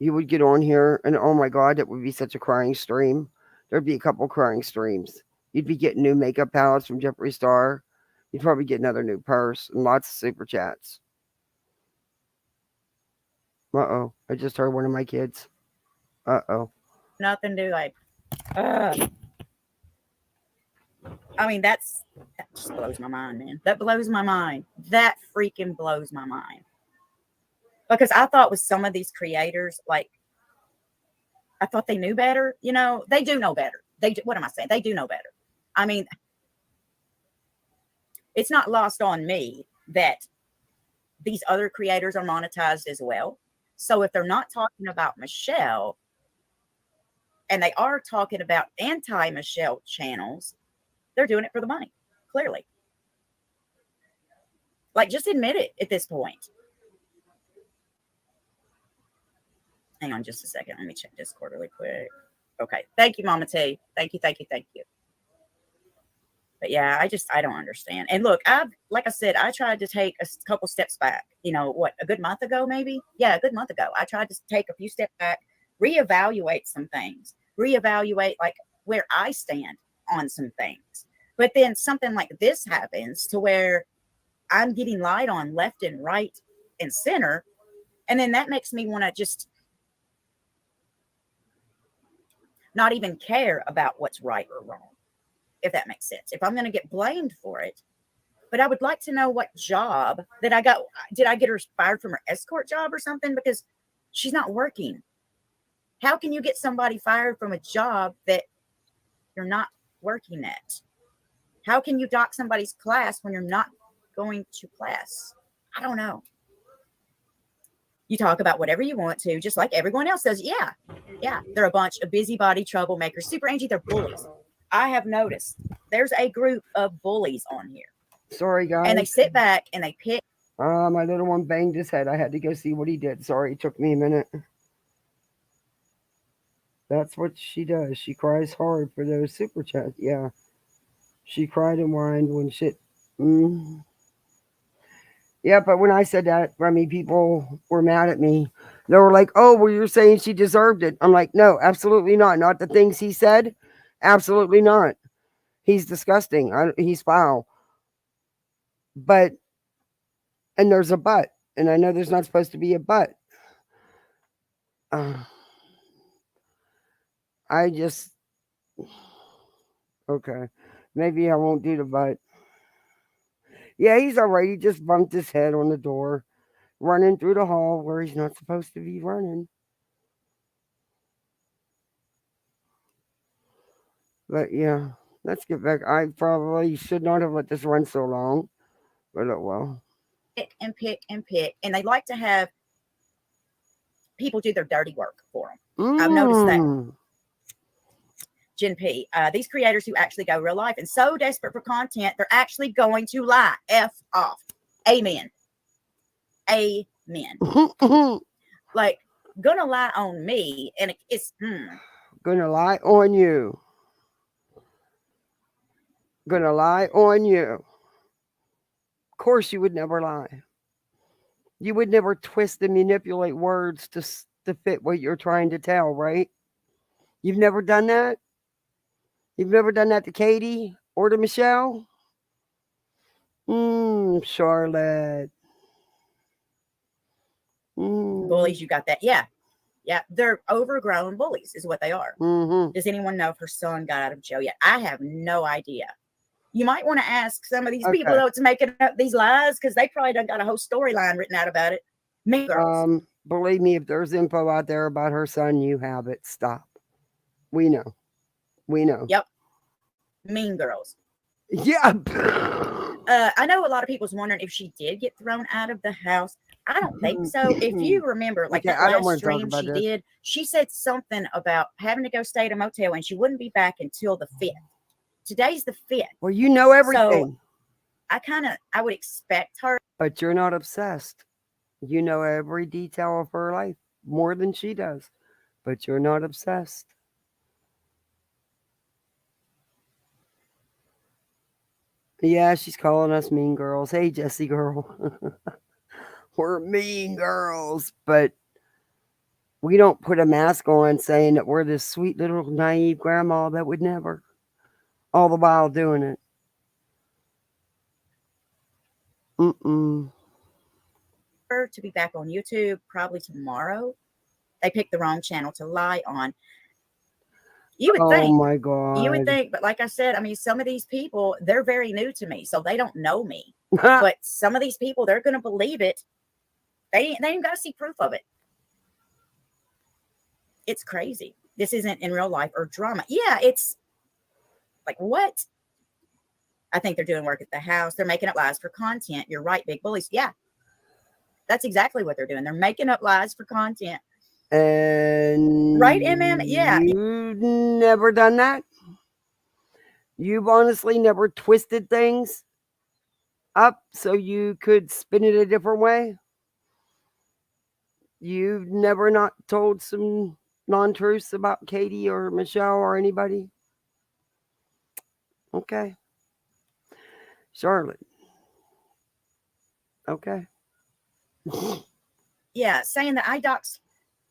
You would get on here and oh my God, it would be such a crying stream. There'd be a couple crying streams. You'd be getting new makeup palettes from Jeffree Star. You'd probably get another new purse and lots of super chats. Uh-oh. I just heard one of my kids. Uh-oh. Nothing to like. I mean, that just blows my mind, man. That blows my mind. That freaking blows my mind. Because I thought with some of these creators, like, I thought they knew better. They do know better. What am I saying? They do know better. I mean, it's not lost on me that these other creators are monetized as well. So if they're not talking about Mchelle and they are talking about anti-Mchelle channels, they're doing it for the money, clearly. Like, just admit it at this point. Hang on just a second. Let me check Discord really quick. Okay. Thank you, Mama T. Thank you. But yeah, I don't understand. And look, like I said, I tried to take a couple steps back. A good month ago, maybe? Yeah, a good month ago. I tried to take a few steps back, reevaluate some things, reevaluate like where I stand on some things. But then something like this happens to where I'm getting lied on left and right and center. And then that makes me want to just not even care about what's right or wrong, if that makes sense. If I'm going to get blamed for it. But I would like to know what job that I got. Did I get her fired from her escort job or something? Because she's not working. How can you get somebody fired from a job that you're not working at? How can you dock somebody's class when you're not going to class? I don't know. You talk about whatever you want to, just like everyone else does. Yeah. They're a bunch of busybody troublemakers. Super Angie, they're bullies. I have noticed there's a group of bullies on here. Sorry, guys. And they sit back and they pick. My little one banged his head. I had to go see what he did. Sorry, it took me a minute. That's what she does. She cries hard for those super chats. Yeah. She cried and whined when shit. Yeah, but when I said that, people were mad at me. They were like, oh, well, you're saying she deserved it. I'm like, no, absolutely not. Not the things he said. Absolutely not. He's disgusting. He's foul. But, and there's a but. And I know there's not supposed to be a but. Okay. Maybe I won't do the but. Yeah, he's all right. He just bumped his head on the door, running through the hall where he's not supposed to be running. But yeah, let's get back. I probably should not have let this run so long, but oh well. Pick and pick and pick. And they like to have people do their dirty work for them. I've noticed that. Jen P. These creators who actually go real life and so desperate for content, they're actually going to lie. F off. Amen. Like, gonna lie on me, and it's gonna lie on you. Gonna lie on you. Of course, you would never lie. You would never twist and manipulate words to fit what you're trying to tell, right? You've never done that? You've never done that to Katie or to Mchelle? Charolette. Bullies, you got that. Yeah. Yeah. They're overgrown bullies is what they are. Mm-hmm. Does anyone know if her son got out of jail yet? I have no idea. You might want to ask some of these people Okay. that's making up these lies because they probably done got a whole storyline written out about it. Mean Girls. Believe me, if there's info out there about her son, you have it. Stop. We know. We know. Yep. Mean Girls. Yeah. I know a lot of people's wondering if she did get thrown out of the house. I don't think so. If you remember, like Okay, that I don't last wanna talk stream about she this. did, she said something about having to go stay at a motel and she wouldn't be back until the 5th. Today's the 5th. Well, you know everything. I would expect her. But you're not obsessed. You know every detail of her life more than she does. But you're not obsessed. Yeah, she's calling us mean girls. Hey, Jessie girl. We're mean girls. But we don't put a mask on saying that we're this sweet little naive grandma that would never. All the while doing it. Her to be back on YouTube probably tomorrow. They picked the wrong channel to lie on. You would think. Oh my God. You would think, but like I said, I mean, some of these people, they're very new to me, so they don't know me. But some of these people, they're going to believe it. They ain't got to see proof of it. It's crazy. This isn't in real life or drama. Yeah, it's like, what? I think they're doing work at the house. They're making up lies for content. You're right, big bullies. Yeah, that's exactly what they're doing. They're making up lies for content. And right, MM? Yeah. You've never done that? You've honestly never twisted things up so you could spin it a different way? You've never not told some non-truths about Katie or Mchelle or anybody? Okay. Charlotte. Okay. Yeah, saying that I doxed.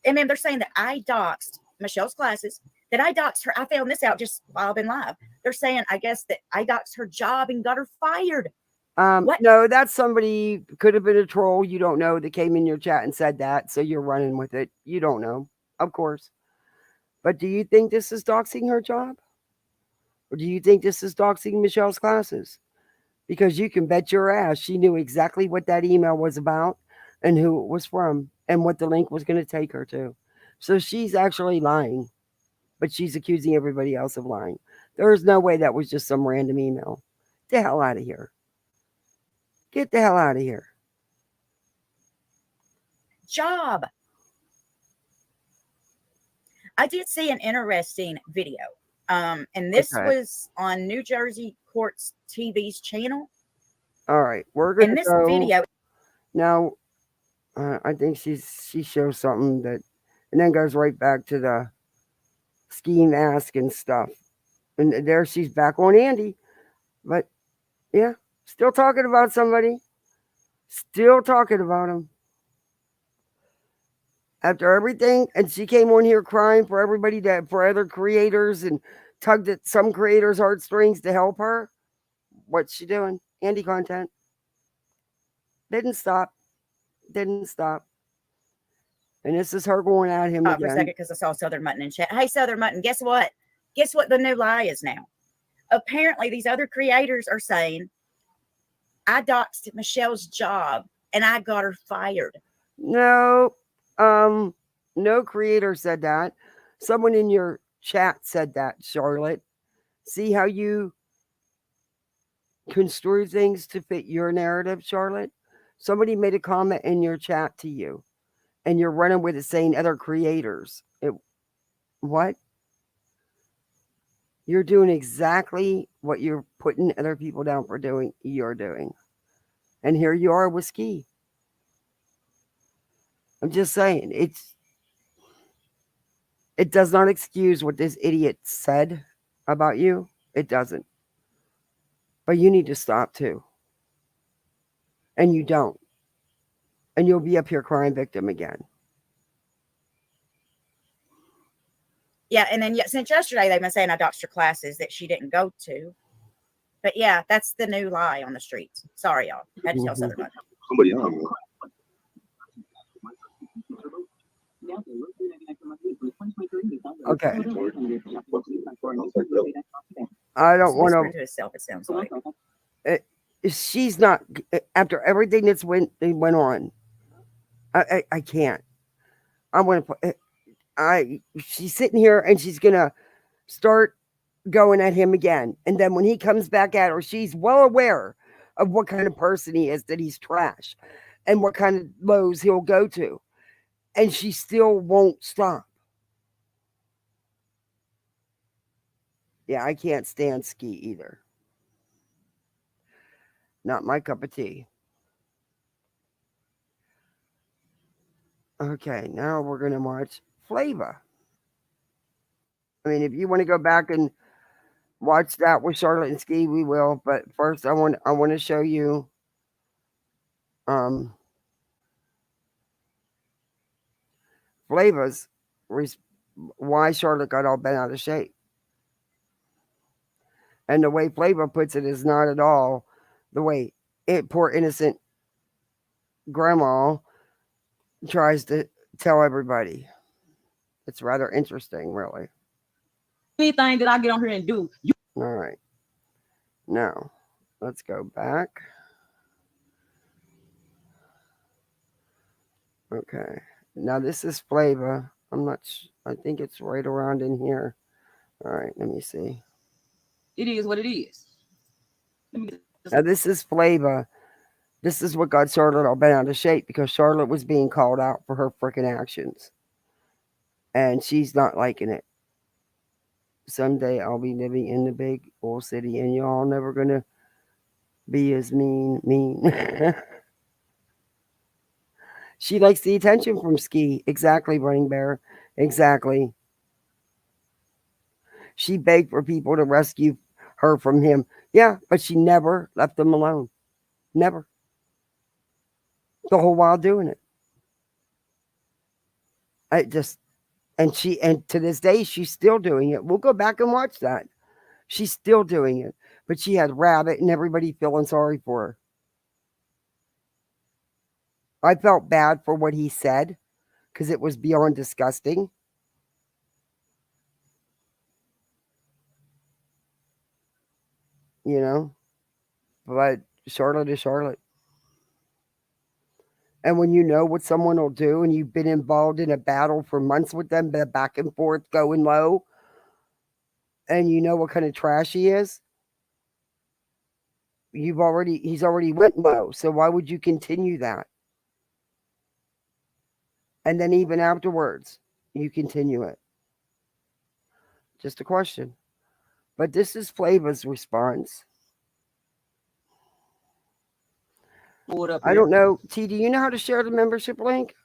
And then they're saying that I doxed Michelle's classes, that I doxed her. I found this out just while I've been live. They're saying, I guess, that I doxed her job and got her fired. What? No, that's somebody, could have been a troll. You don't know that came in your chat and said that. So you're running with it. You don't know, of course. But do you think this is doxing her job? Or do you think this is doxing Michelle's classes? Because you can bet your ass she knew exactly what that email was about and who it was from and what the link was going to take her to. So she's actually lying, but she's accusing everybody else of lying. There's no way that was just some random email. Get the hell out of here. Get the hell out of here. Job. I did see an interesting video. And this was on New Jersey Courts TV's channel. All right. We're going to go. Video. Now, I think she shows something that, and then goes right back to the ski mask and stuff. And there she's back on Andy. But yeah, still talking about somebody. Still talking about him. After everything, and she came on here crying for everybody, for other creators, and tugged at some creators' heartstrings to help her. What's she doing? Andy content. Didn't stop. Didn't stop. And this is her going at him again. For a second, because I saw Southern Mutton in chat. Hey, Southern Mutton, guess what? Guess what the new lie is now? Apparently, these other creators are saying, I doxed Michelle's job and I got her fired. No, no creator said that. Someone in your chat said that, Charlotte. See how you construe things to fit your narrative, Charlotte? Somebody made a comment in your chat to you, and you're running with it saying other creators. What? You're doing exactly what you're putting other people down for doing. You're doing. And here you are with Ski. I'm just saying, it does not excuse what this idiot said about you. It doesn't. But you need to stop too. And you don't. And you'll be up here crying victim again. Yeah, and then since yesterday, they've been saying I doxed her classes that she didn't go to. But yeah, that's the new lie on the streets. Sorry, y'all. Had to tell Southern Mutton. Somebody on. Okay. I don't want Whispering to. to herself, it sounds like. She's not, after everything that's went on. I can't. I want to. She's sitting here and she's gonna start going at him again, and then when he comes back at her, she's well aware of what kind of person he is, that he's trash, and what kind of lows he'll go to, and she still won't stop. Yeah, I can't stand Ski either. Not my cup of tea. Okay, now we're gonna watch Flava. I mean, if you want to go back and watch that with Charlotte and Ski, we will. But first, I want to show you Flava's why Charlotte got all bent out of shape. And the way Flava puts it is not at all the way poor innocent grandma tries to tell everybody. It's rather interesting, really. Anything that I get on here and do, All right. Now, let's go back. Okay. Now, this is Flava. I think it's right around in here. All right, let me see. it is what it is. Now, this is Flava. This is what got Charlotte all bent out of shape, because Charlotte was being called out for her freaking actions. And she's not liking it. Someday I'll be living in the big old city and y'all never gonna be as mean. She likes the attention from Ski. Exactly, Running Bear. Exactly. She begged for people to rescue her from him. Yeah, but she never left him alone. Never. The whole while doing it. And to this day, she's still doing it. We'll go back and watch that. She's still doing it. But she had Rabbit and everybody feeling sorry for her. I felt bad for what he said because it was beyond disgusting. You know? But Charlotte is Charlotte. And when you know what someone will do and you've been involved in a battle for months with them, back and forth, going low, and you know what kind of trash he is, he's already went low. So why would you continue that? And then even afterwards, you continue it. Just a question. But this is Flava's response. I don't know. T, do you know how to share the membership link?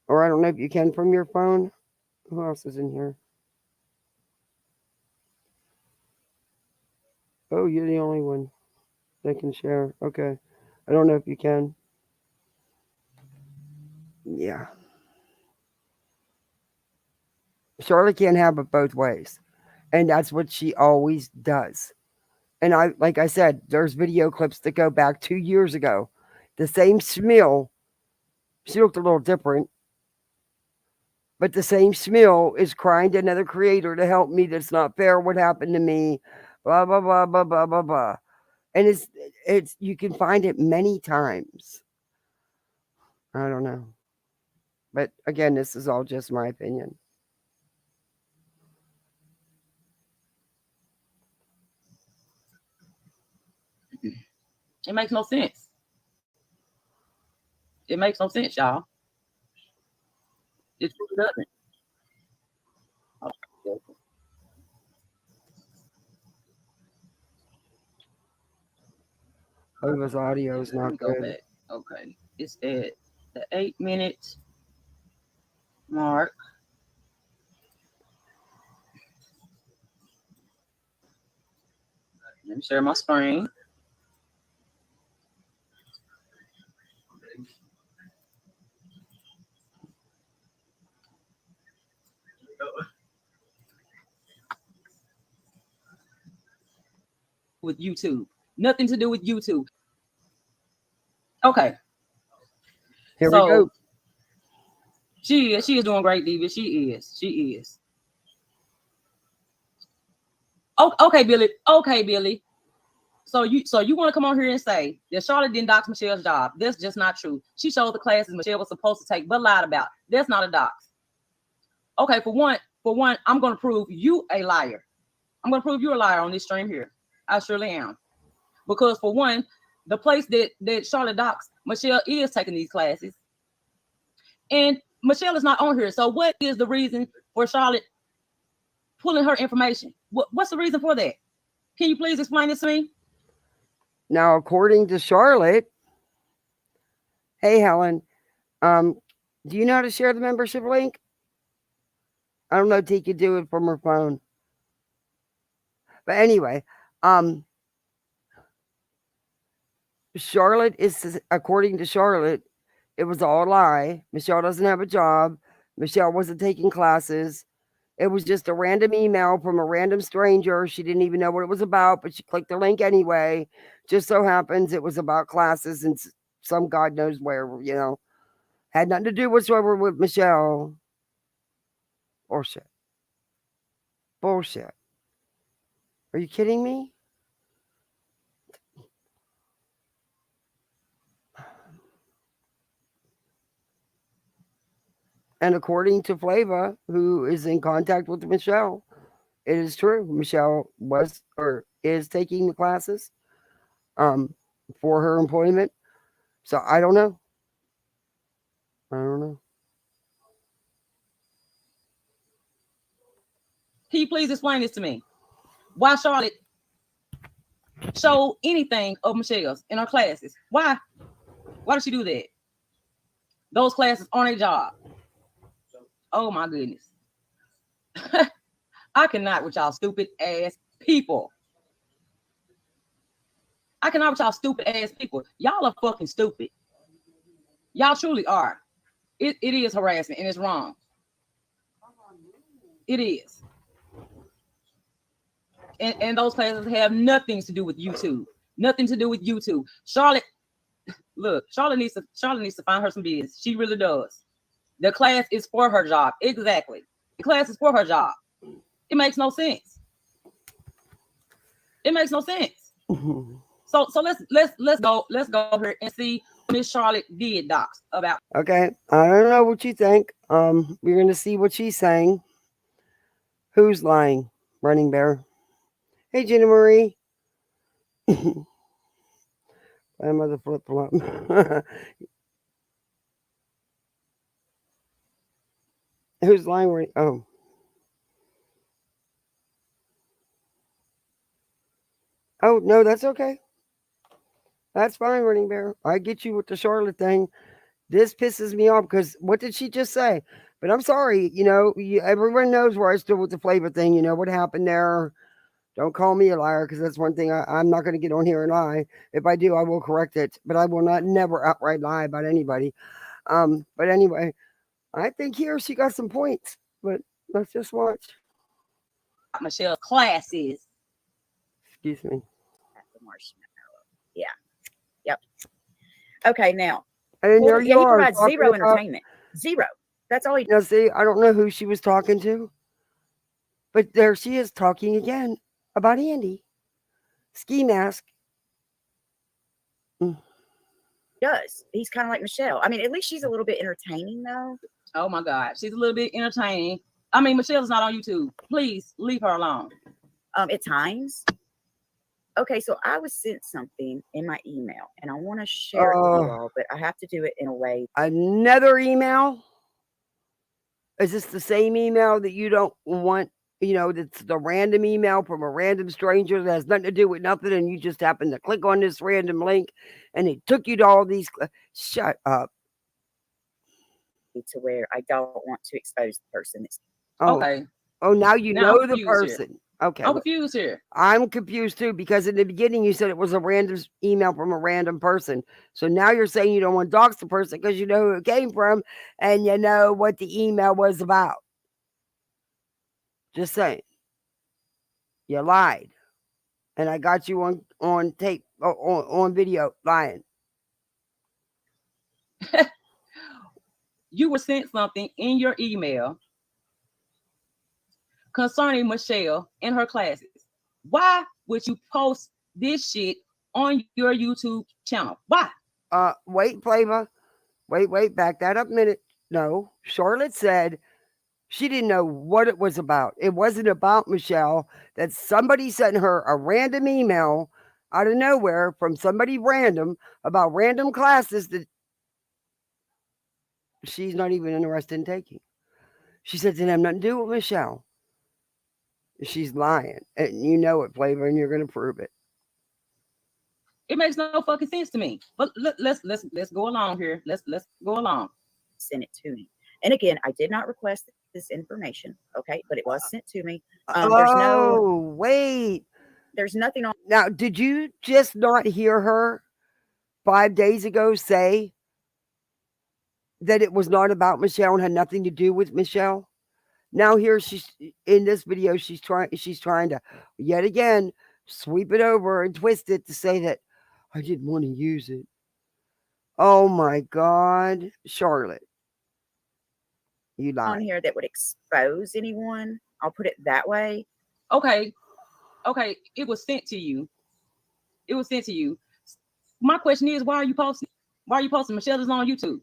Or I don't know if you can from your phone. Who else is in here? Oh, you're the only one that can share. Okay. I don't know if you can. Yeah. Charlotte can't have it both ways. And that's what she always does. And like I said, there's video clips that go back 2 years ago. The same Smil. She looked a little different. But the same Smil is crying to another creator to help me. That's not fair. What happened to me? Blah, blah, blah, blah, blah, blah, blah. And it's you can find it many times. I don't know. But again, this is all just my opinion. It makes no sense. It makes no sense, y'all. It truly doesn't. Okay. Flava's audio is not good. Back. Okay. It's at the 8-minute mark. Let me share my screen. With YouTube. Nothing to do with YouTube. Okay. Here we go. She is doing great, Diva. She is. Oh, okay, Billy. Okay, Billy. So you want to come on here and say that Charlotte didn't dox Michelle's job? That's just not true. She showed the classes Michelle was supposed to take, but lied about. That's not a dox. Okay, for one, I'm gonna prove you a liar. I'm gonna prove you a liar on this stream here. I surely am. Because for one, the place that Charlotte doxed, Michelle is taking these classes. And Mchelle is not on here. So what is the reason for Charlotte pulling her information? What's the reason for that? Can you please explain this to me? Now, according to Charlotte, hey Helen, do you know how to share the membership link? I don't know if T could do it from her phone. But anyway, Charlotte is, according to Charlotte, it was all a lie. Mchelle doesn't have a job. Mchelle wasn't taking classes. It was just a random email from a random stranger. She didn't even know what it was about, but she clicked the link anyway. Just so happens it was about classes and some God knows where, you know. Had nothing to do whatsoever with Mchelle. Bullshit. Bullshit. Are you kidding me? And according to Flava, who is in contact with Mchelle, it is true. Mchelle was or is taking the classes for her employment. So I don't know. Can you please explain this to me? Why Charlotte showed anything of Michelle's in her classes? Why? Why did she do that? Those classes aren't a job. Oh my goodness. I cannot with y'all stupid ass people. I cannot with y'all stupid ass people. Y'all are fucking stupid. Y'all truly are. It is harassment and it's wrong. It is. And those classes have nothing to do with YouTube. Nothing to do with YouTube. Charlotte, look, Charlotte needs to find her some business. She really does. The class is for her job. Exactly. The class is for her job. It makes no sense. It makes no sense. So let's go here and see Miss Charlotte did dox about. Okay. I don't know what you think. We're gonna see what she's saying. Who's lying? Running Bear. Hey, Jenna Marie. My mother flip flop. Who's lying? Oh. Oh, no, that's okay. That's fine, Running Bear. I get you with the Charlotte thing. This pisses me off because what did she just say? But I'm sorry, you know, everyone knows where I stood with the Flava thing. You know what happened there. Don't call me a liar because that's one thing I'm not going to get on here and lie. If I do, I will correct it. But I will not never outright lie about anybody. But anyway, I think here she got some points. But let's just watch. Michelle's classes. Excuse me. Yeah. Yep. Okay, now. And there Yeah, you he are. provides talking zero about- entertainment. Zero. That's all he Now, see, I don't know who she was talking to. But there she is talking again about Andy. Ski mask. does. He's kind of like Mchelle. I mean, at least she's a little bit entertaining, though. Oh my God, she's a little bit entertaining. I mean, Michelle's not on YouTube. Please leave her alone. At times. Okay, so I was sent something in my email, and I want to share it with you all, but I have to do it in a way. Another email? Is this the same email that you don't want? You know, that's the random email from a random stranger that has nothing to do with nothing, and you just happen to click on this random link, and it took you to all these. Shut up. To where I don't want to expose the person. Okay. Oh, now you know the here. person. Okay. I'm confused here. I'm confused too because in the beginning you said it was a random email from a random person. So now you're saying you don't want to dox the person because you know who it came from and you know what the email was about. Just saying. You lied. And I got you on tape, on video lying. you were sent something in your email concerning Mchelle and her classes. Why would you post this shit on your YouTube channel? Why? Wait, Flava. Wait, back that up a minute. No, Charlotte said she didn't know what it was about. It wasn't about Mchelle, that somebody sent her a random email out of nowhere from somebody random about random classes that she's not even interested in taking. She said it didn't have nothing to do with Mchelle. She's lying. And you know it, Flava, and you're going to prove it. It makes no fucking sense to me. But let's go along here. Let's go along. Send it to me. And again, I did not request this information, okay, but it was sent to me. Wait. There's nothing on. Now, did you just not hear her 5 days ago say that it was not about Mchelle and had nothing to do with Mchelle? Now here she's in this video, she's trying to yet again sweep it over and twist it to say that I didn't want to use it. Oh my God, Charlotte. You lied. On here that would expose anyone. I'll put it that way. Okay. It was sent to you. My question is, why are you posting? Mchelle is on YouTube.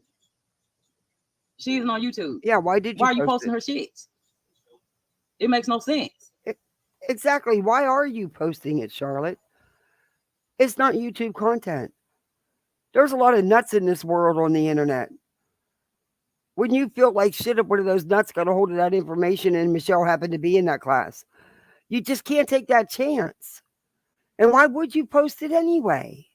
She's on YouTube. Yeah, why did you? Why are you posting her shit? It makes no sense. Exactly. Why are you posting it, Charlotte? It's not YouTube content. There's a lot of nuts in this world on the internet. When you feel like shit, if one of those nuts got a hold of that information and Mchelle happened to be in that class, you just can't take that chance. And why would you post it anyway?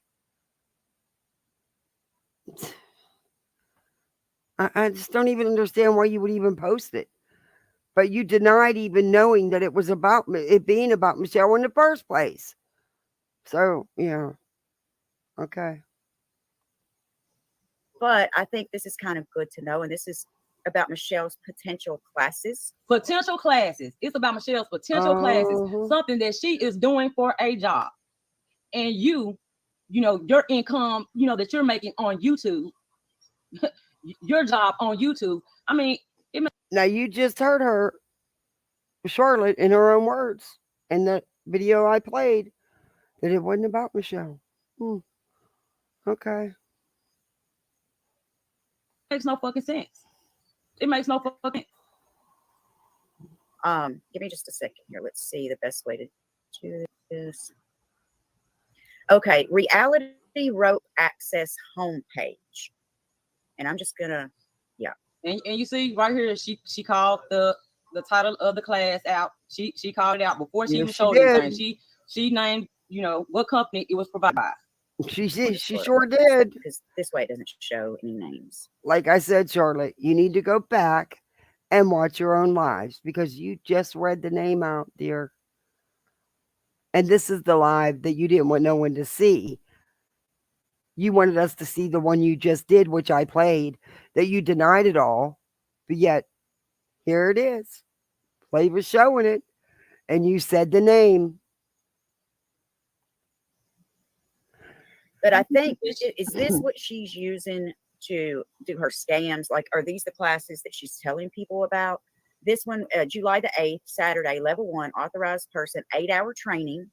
I just don't even understand why you would even post it. But you denied even knowing that it was about it being about Mchelle in the first place. So, yeah. Okay. But I think this is kind of good to know. And this is about Mchelle's potential classes. Potential classes. It's about Mchelle's potential classes. Something that she is doing for a job. And you know, your income, you know, that you're making on YouTube, your job on YouTube. I mean, now you just heard her, Charlotte, in her own words, in the video I played, that it wasn't about Mchelle. Okay. Makes no fucking sense. It makes no fucking sense. Give me just a second here. Let's see the best way to do this. Okay, reality rope access homepage. And I'm just gonna, yeah. And you see right here, she called the title of the class out. She called it out before she even showed anything. She named, you know, what company it was provided by. She sure did. Because this way it doesn't show any names. Like I said, Charlotte, you need to go back and watch your own lives because you just read the name out, dear. And this is the live that you didn't want no one to see. You wanted us to see the one you just did, which I played, that you denied it all. But yet, here it is. Flava's showing it. And you said the name. But I think, is this what she's using to do her scams? Like, are these the classes that she's telling people about? This one, July the 8th, Saturday, level 1, authorized person, 8-hour training,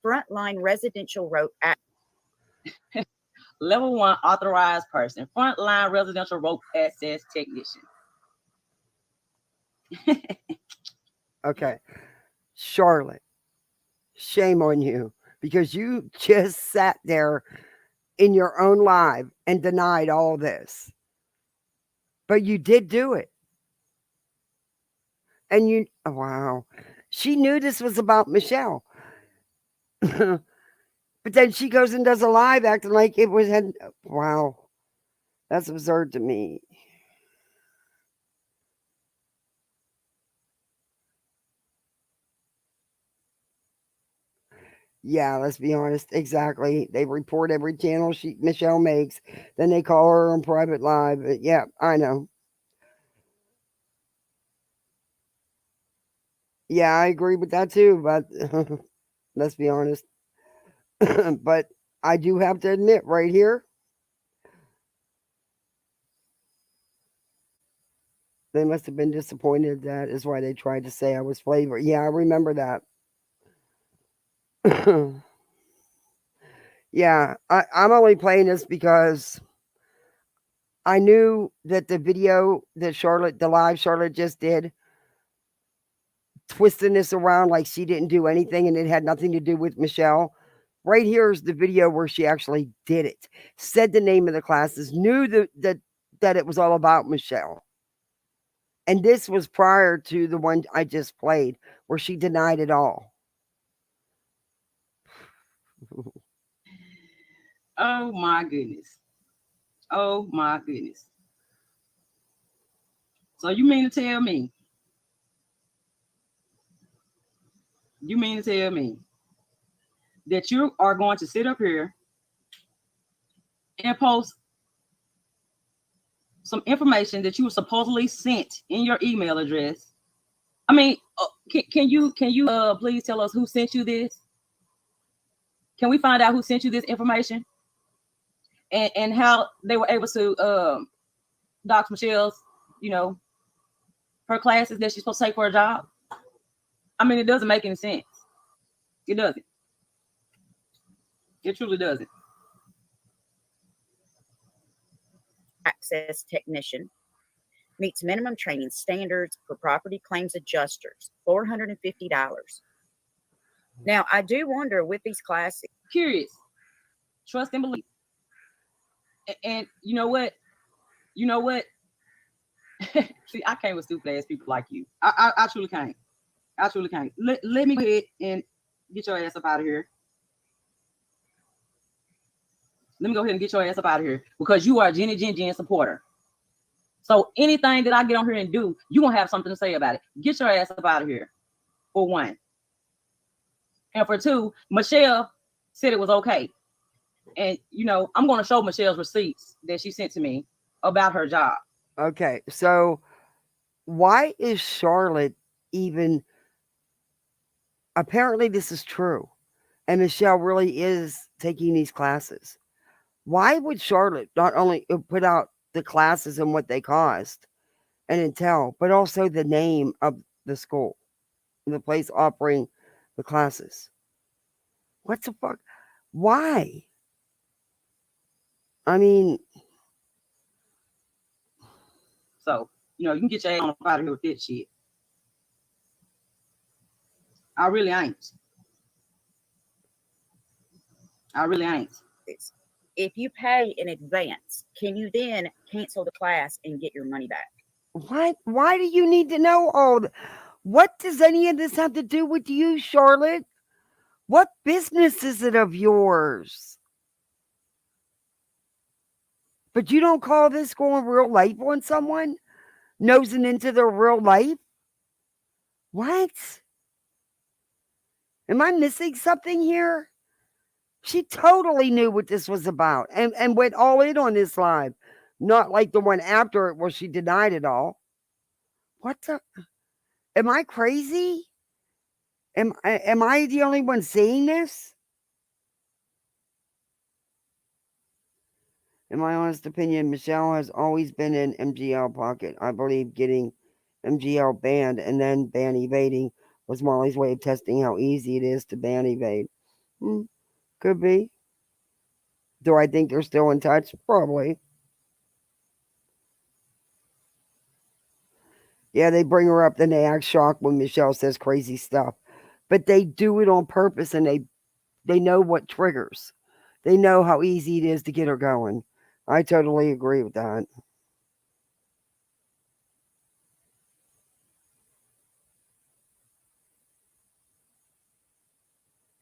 frontline residential rope access. Level 1, authorized person, frontline residential rope access technician. Okay. Charlotte, shame on you because you just sat there in your own live and denied all this. But you did do it. And you, wow, she knew this was about Mchelle. But then she goes and does a live acting like it was, wow, that's absurd to me. Yeah, let's be honest. Exactly. They report every channel Mchelle makes. Then they call her on private live. Yeah, I know. Yeah, I agree with that too, but let's be honest. But I do have to admit right here, They must have been disappointed. That is why they tried to say I was Flavor. Yeah, I remember that. Yeah, I'm only playing this because I knew that the video that the live Charlotte just did, twisting this around like she didn't do anything and it had nothing to do with Mchelle. Right here is the video where she actually did it, said the name of the classes, knew that it was all about Mchelle. And this was prior to the one I just played where she denied it all. Oh my goodness. Oh my goodness. So you mean to tell me? You mean to tell me that you are going to sit up here and post some information that you were supposedly sent in your email address? I mean, can you please tell us who sent you this? Can we find out who sent you this information and how they were able to dox Michelle's, her classes that she's supposed to take for a job? I mean, it doesn't make any sense. It doesn't. It truly doesn't. Access technician meets minimum training standards for property claims adjusters, $450. Now, I do wonder with these classes. Curious, trust and believe. And you know what? You know what? See, I can't with stupid ass people like you. I truly can't. I truly can't. Let me go ahead and get your ass up out of here. Let me go ahead and get your ass up out of here because you are a Jenny Jen supporter. So anything that I get on here and do, you're going to have something to say about it. Get your ass up out of here, for one. And for two, Mchelle said it was okay. And, I'm going to show Michelle's receipts that she sent to me about her job. Okay, so why is Charlotte even... Apparently this is true. And Mchelle really is taking these classes. Why would Charlotte not only put out the classes and what they cost and tell, but also the name of the school, the place offering the classes? What the fuck? Why? I mean... So, you can get your ass out of here with this shit. I really ain't. I really ain't. If you pay in advance, can you then cancel the class and get your money back? What? Why do you need to know all what does any of this have to do with you, Charlotte? What business is it of yours? But you don't call this going real life on someone? Nosing into their real life? What? Am I missing something here? She totally knew what this was about and went all in on this live. Not like the one after it where she denied it all. What the? Am I crazy? Am I the only one seeing this? In my honest opinion, Mchelle has always been in MGL pocket. I believe getting MGL banned and then ban evading was Molly's way of testing how easy it is to ban evade. Could be. Do I think they're still in touch? Probably. Yeah, they bring her up, then they act shocked when Mchelle says crazy stuff. But they do it on purpose, and they know what triggers. They know how easy it is to get her going. I totally agree with that.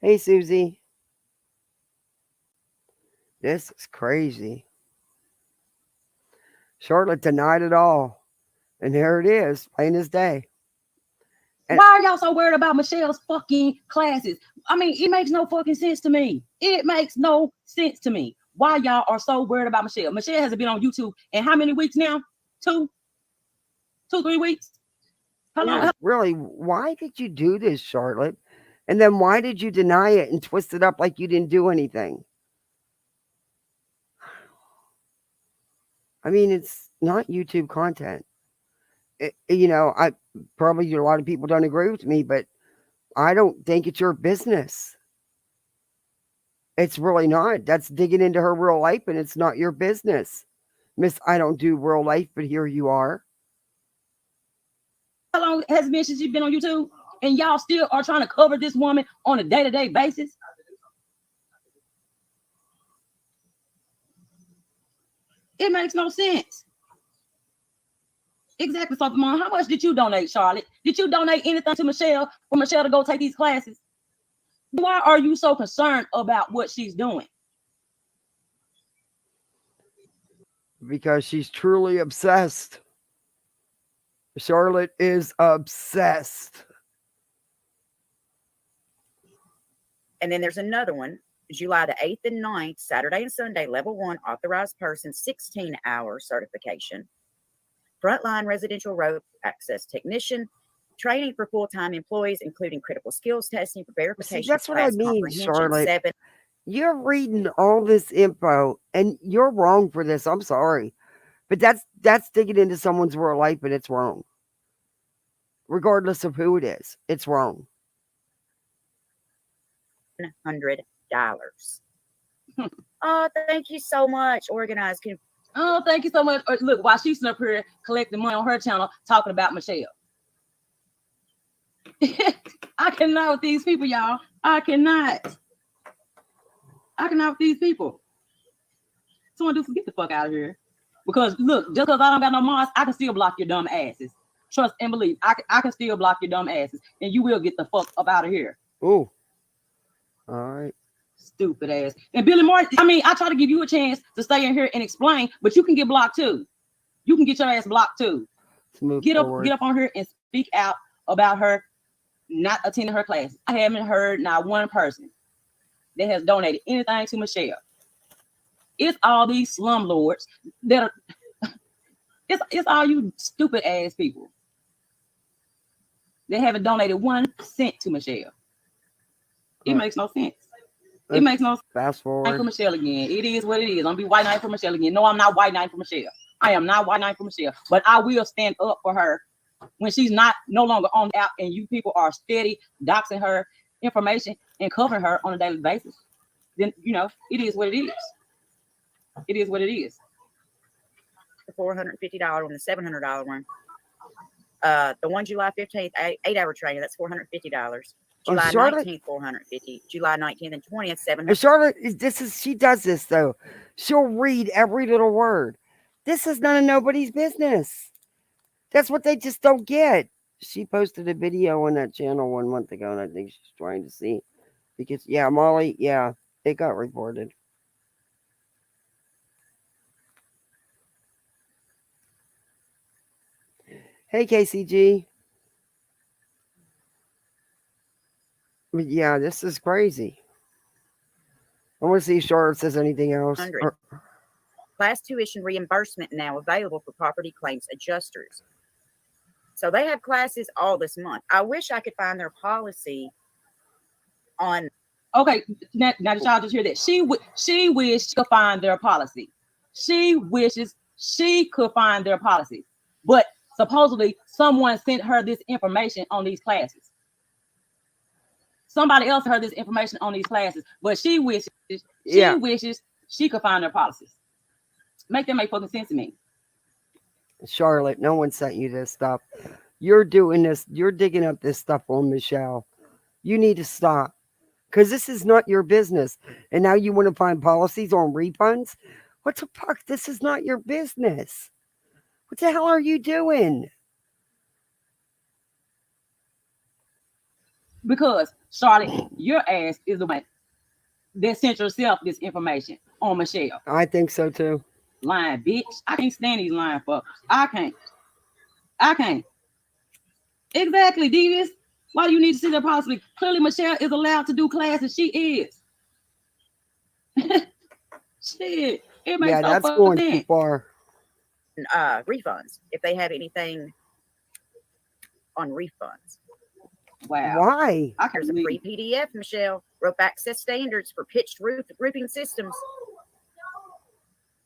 Hey, Susie. This is crazy. Charlotte denied it all. And here it is, plain as day. And why are y'all so worried about Michelle's fucking classes? I mean, it makes no fucking sense to me. It makes no sense to me. Why y'all are so worried about Mchelle? Mchelle hasn't been on YouTube in how many weeks now? 3 weeks? How long? Yeah, really, why did you do this, Charlotte? And then why did you deny it and twist it up like you didn't do anything? I mean, it's not YouTube content. You know, I probably a lot of people don't agree with me, but I don't think it's your business. It's really not. That's digging into her real life, and it's not your business. Miss, I don't do real life, but here you are. How long has it been since you've been on YouTube? And y'all still are trying to cover this woman on a day-to-day basis? It makes no sense. Exactly. So, Mom, how much did you donate, Charlotte? Did you donate anything to Mchelle for Mchelle to go take these classes? Why are you so concerned about what she's doing? Because she's truly obsessed. Charlotte is obsessed. And then there's another one, July the 8th and 9th, Saturday and Sunday, level 1, authorized person, 16-hour certification. Frontline residential road access technician, training for full-time employees, including critical skills testing for verification. See, that's what I class mean, comprehension, Charlotte. 7. You're reading all this info, and you're wrong for this. I'm sorry. But that's digging into someone's real life, and it's wrong. Regardless of who it is, it's wrong. $100. Oh, thank you so much. Organized. Oh, thank you so much. Look, while she's up here collecting money on her channel, talking about Mchelle. I cannot with these people, y'all. I cannot with these people. Someone do get the fuck out of here. Because look, just because I don't got no mods, I can still block your dumb asses. Trust and believe. I can still block your dumb asses, and you will get the fuck up out of here. Ooh. All right. Stupid ass. And Billy Martin, I mean, I try to give you a chance to stay in here and explain, but you can get blocked too. You can get your ass blocked too. Get up on here and speak out about her not attending her classes. I haven't heard not one person that has donated anything to Mchelle. It's all these slumlords that are it's all you stupid ass people. They haven't donated 1 cent to Mchelle. It makes no sense. It makes no sense. Fast forward. For Mchelle again. It is what it is. I'm gonna be white knight for Mchelle again. No, I'm not white knight for Mchelle. I am not white knight for Mchelle. But I will stand up for her when she's no longer on the app and you people are steady doxing her information and covering her on a daily basis. Then you know it is what it is. It is what it is. The $450 one, the $700 one. The one July 15th, 8-hour training, that's $450. July 19th, $450. July 19th and 20th, $700. Charlotte, she does this though. She'll read every little word. This is none of nobody's business. That's what they just don't get. She posted a video on that channel 1 month ago, and I think she's trying to see. Because, yeah, Molly, yeah, it got reported. Hey, KCG. But yeah, this is crazy. I want to see if Charlotte says anything else. Class tuition reimbursement now available for property claims adjusters. So they have classes all this month. I wish I could find their policy on. Okay, now the child just hear that. She wished she could find their policy. She wishes she could find their policy. But supposedly someone sent her this information on these classes. Somebody else heard this information on these classes, but she wishes she could find their policies. Make fucking sense to me. Charlotte, no one sent you this stuff. You're doing this. You're digging up this stuff on Mchelle. You need to stop. Because this is not your business. And now you want to find policies on refunds? What the fuck? This is not your business. What the hell are you doing? Because, Charlotte, your ass is the one that sent yourself this information on Mchelle. I think so too. Lying bitch. I can't stand these lying fuckers. I can't. Exactly, Devious. Why do you need to see their policy? Clearly, Mchelle is allowed to do classes. She is. Shit. It makes no that's going sense. too far. Refunds, if they have anything on refunds. Wow. Why? There's a free PDF, Mchelle. Rope access standards for pitched roofing systems.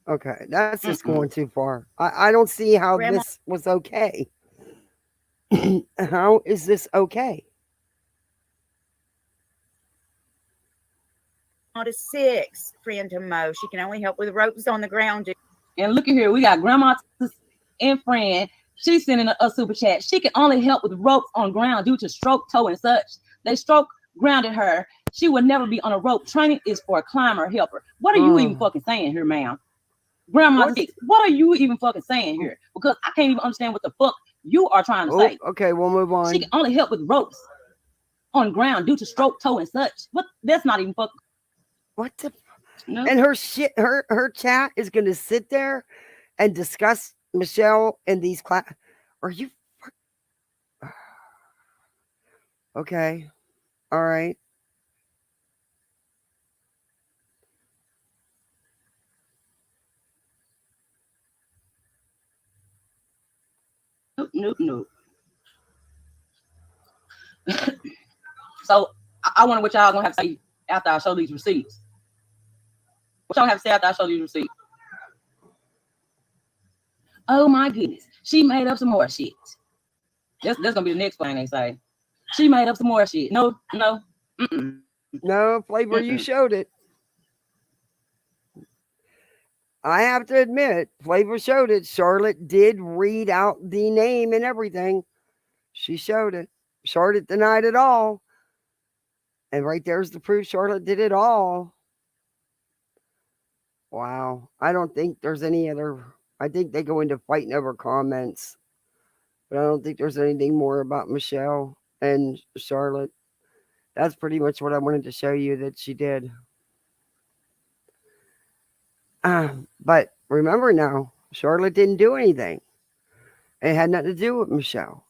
Okay, that's just going too far. I don't see how this was okay. How is this okay? Not a 6, friend to Mo. She can only help with ropes on the ground. And look at here, we got grandma and friend. She's sending a super chat. She can only help with ropes on ground due to stroke, toe, and such. They stroke grounded her. She would never be on a rope. Training is for a climber helper. What are you even fucking saying here, ma'am? Grandma What? 6, what are you even fucking saying here? Because I can't even understand what the fuck you are trying to say. Okay, we'll move on. She can only help with ropes on ground due to stroke, toe, and such. What? That's not even fucking. What the? No. And her shit, her chat is going to sit there and discuss Mchelle in these class. Are you? Okay, all right. Nope. So I wonder what y'all gonna have to say after I show these receipts. What y'all have to say after I show these receipts? Oh my goodness, she made up some more shit. That's gonna be the next thing they say. She made up some more shit. No. No, Flavor, you showed it. I have to admit, Flavor showed it. Charlotte did read out the name and everything. She showed it. Charlotte denied it all. And right there's the proof Charlotte did it all. Wow. I don't think there's any other. I think they go into fighting over comments. But I don't think there's anything more about Mchelle and Charlotte. That's pretty much what I wanted to show you that she did. But remember now, Charlotte didn't do anything. It had nothing to do with Mchelle.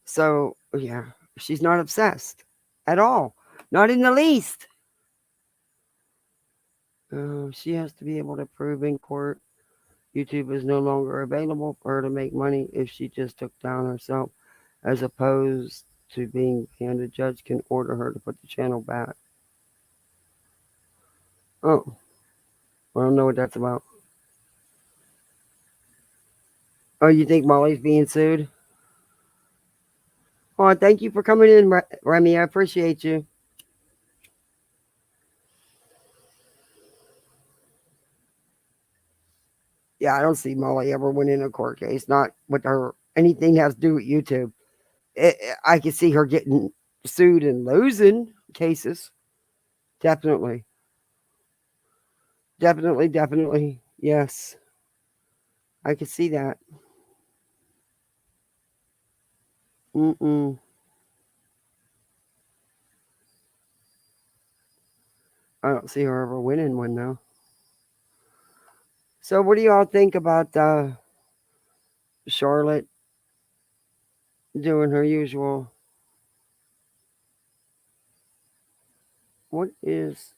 So, yeah, she's not obsessed at all. Not in the least. She has to be able to prove in court YouTube is no longer available for her to make money if she just took down herself, as opposed to being banned. A judge can order her to put the channel back. Oh, I don't know what that's about. Oh, you think Molly's being sued? Oh, thank you for coming in, Remy. I appreciate you. Yeah, I don't see Molly ever winning a court case. Not with her anything that has to do with YouTube. I can see her getting sued and losing cases. Definitely. Yes. I can see that. I don't see her ever winning one though. So what do y'all think about Charlotte doing her usual? What is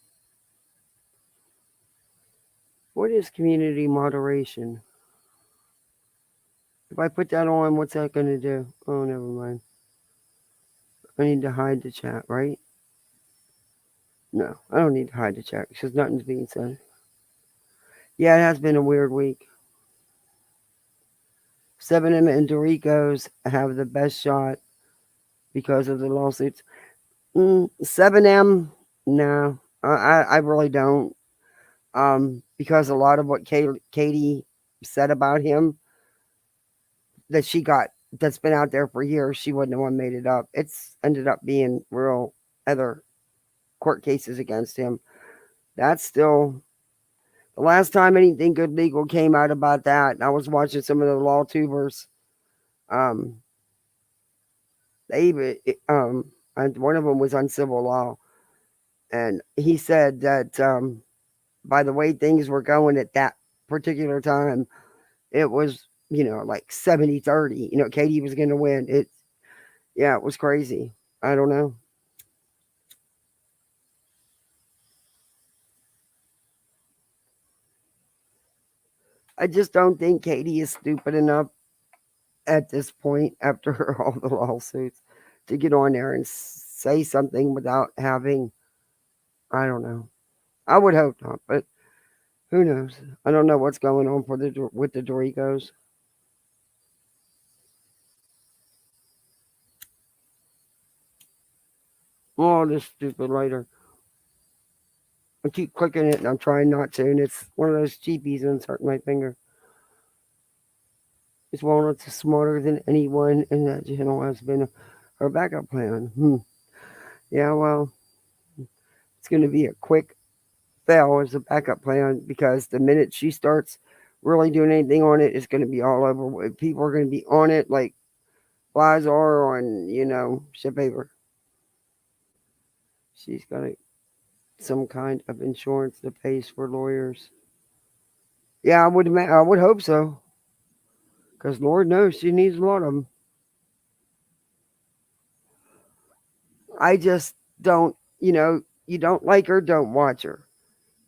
community moderation? If I put that on, what's that going to do? Oh, never mind. I need to hide the chat, right? No, I don't need to hide the chat because nothing's being said. Yeah, it has been a weird week. 7M and Doritos have the best shot because of the lawsuits. 7M, no, I really don't. Because a lot of what Katie said about him that she got, that's been out there for years, she wasn't the one made it up. It's ended up being real other court cases against him. That's still the last time anything good legal came out about that. And I was watching some of the law tubers. They and one of them was on civil law, and he said that by the way things were going at that particular time, it was, like 70-30. Katie was going to win. It was crazy. I don't know. I just don't think Katie is stupid enough at this point, after all the lawsuits, to get on there and say something without having, I don't know. I would hope not, but Who knows? I don't know what's going on with the Doricos. Oh, this stupid lighter. I keep clicking it and I'm trying not to, and it's one of those cheapies insert my finger. This walnuts is smarter than anyone in that channel has been her backup plan. Yeah, well, it's going to be a quick fail as a backup plan because the minute she starts really doing anything on it, it's going to be all over. People are going to be on it like flies are on, ship paper. She's got some kind of insurance that pays for lawyers. Yeah, I would hope so. Because Lord knows she needs a lot of them. I just don't, you don't like her, don't watch her.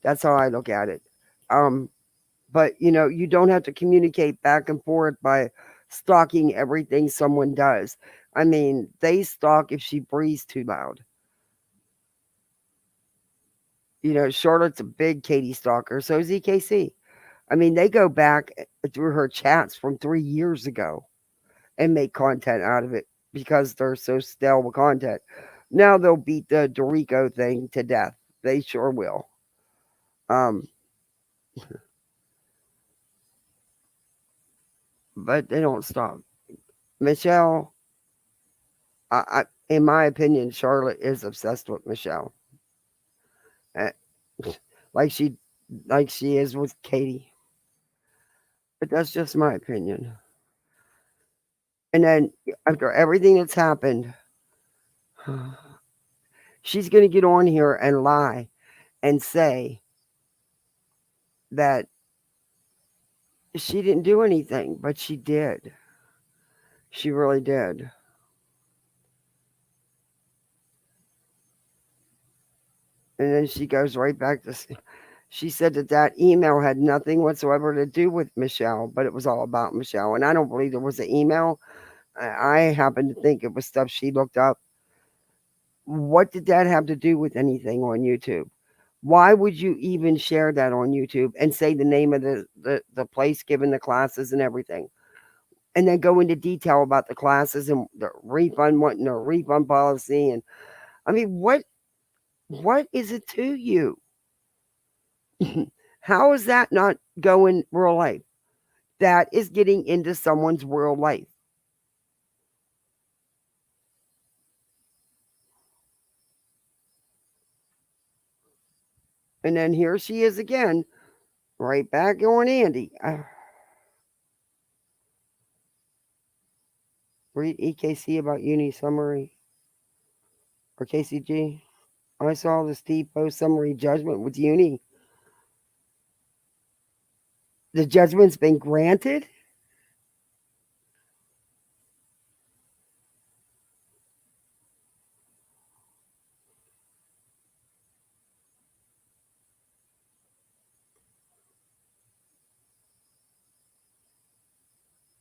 That's how I look at it. But you don't have to communicate back and forth by stalking everything someone does. I mean, they stalk if she breathes too loud. Charlotte's a big Katie stalker, so is EKC. I mean, they go back through her chats from 3 years ago and make content out of it because they're so stale with content. Now they'll beat the Dorico thing to death. They sure will. But they don't stop. Mchelle, in my opinion, Charlotte is obsessed with Mchelle. Like she is with Katie. But that's just my opinion. And then after everything that's happened, she's going to get on here and lie and say that she didn't do anything, but she did. She really did. And then she goes right back to, she said that email had nothing whatsoever to do with Mchelle, but it was all about Mchelle. And I don't believe there was an email. I happen to think it was stuff she looked up. What did that have to do with anything on YouTube? Why would you even share that on YouTube and say the name of the place given the classes and everything? And then go into detail about the classes and the refund, wanting a refund policy. And I mean, what is it to you? How is that not going real life? That is getting into someone's real life. And then here she is again, right back on Andy. Read EKC about uni summary or KCG. I saw the Steve post summary judgment with uni. The judgment's been granted.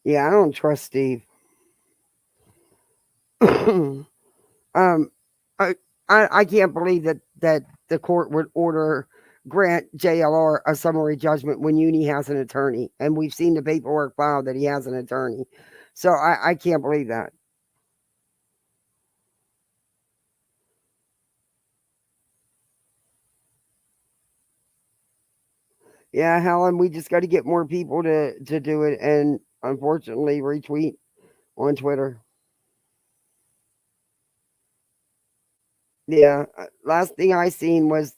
Yeah, I don't trust Steve. I can't believe that the court would grant JLR a summary judgment when uni has an attorney, and we've seen the paperwork filed that he has an attorney. So I can't believe that. Yeah, Helen, we just got to get more people to do it, and unfortunately retweet on Twitter. Yeah, last thing I seen was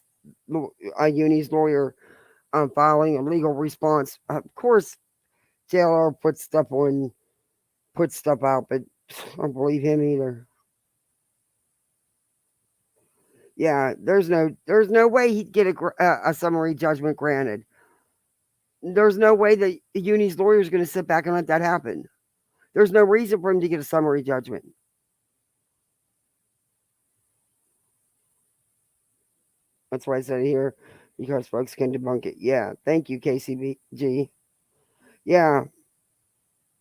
a uni's lawyer filing a legal response. Of course, JLR puts stuff out, but I don't believe him either. Yeah, there's no way he'd get a summary judgment granted. There's no way that uni's lawyer is going to sit back and let that happen. There's no reason for him to get a summary judgment. That's why I said here, because folks can debunk it. Yeah, thank you, KCBG. Yeah,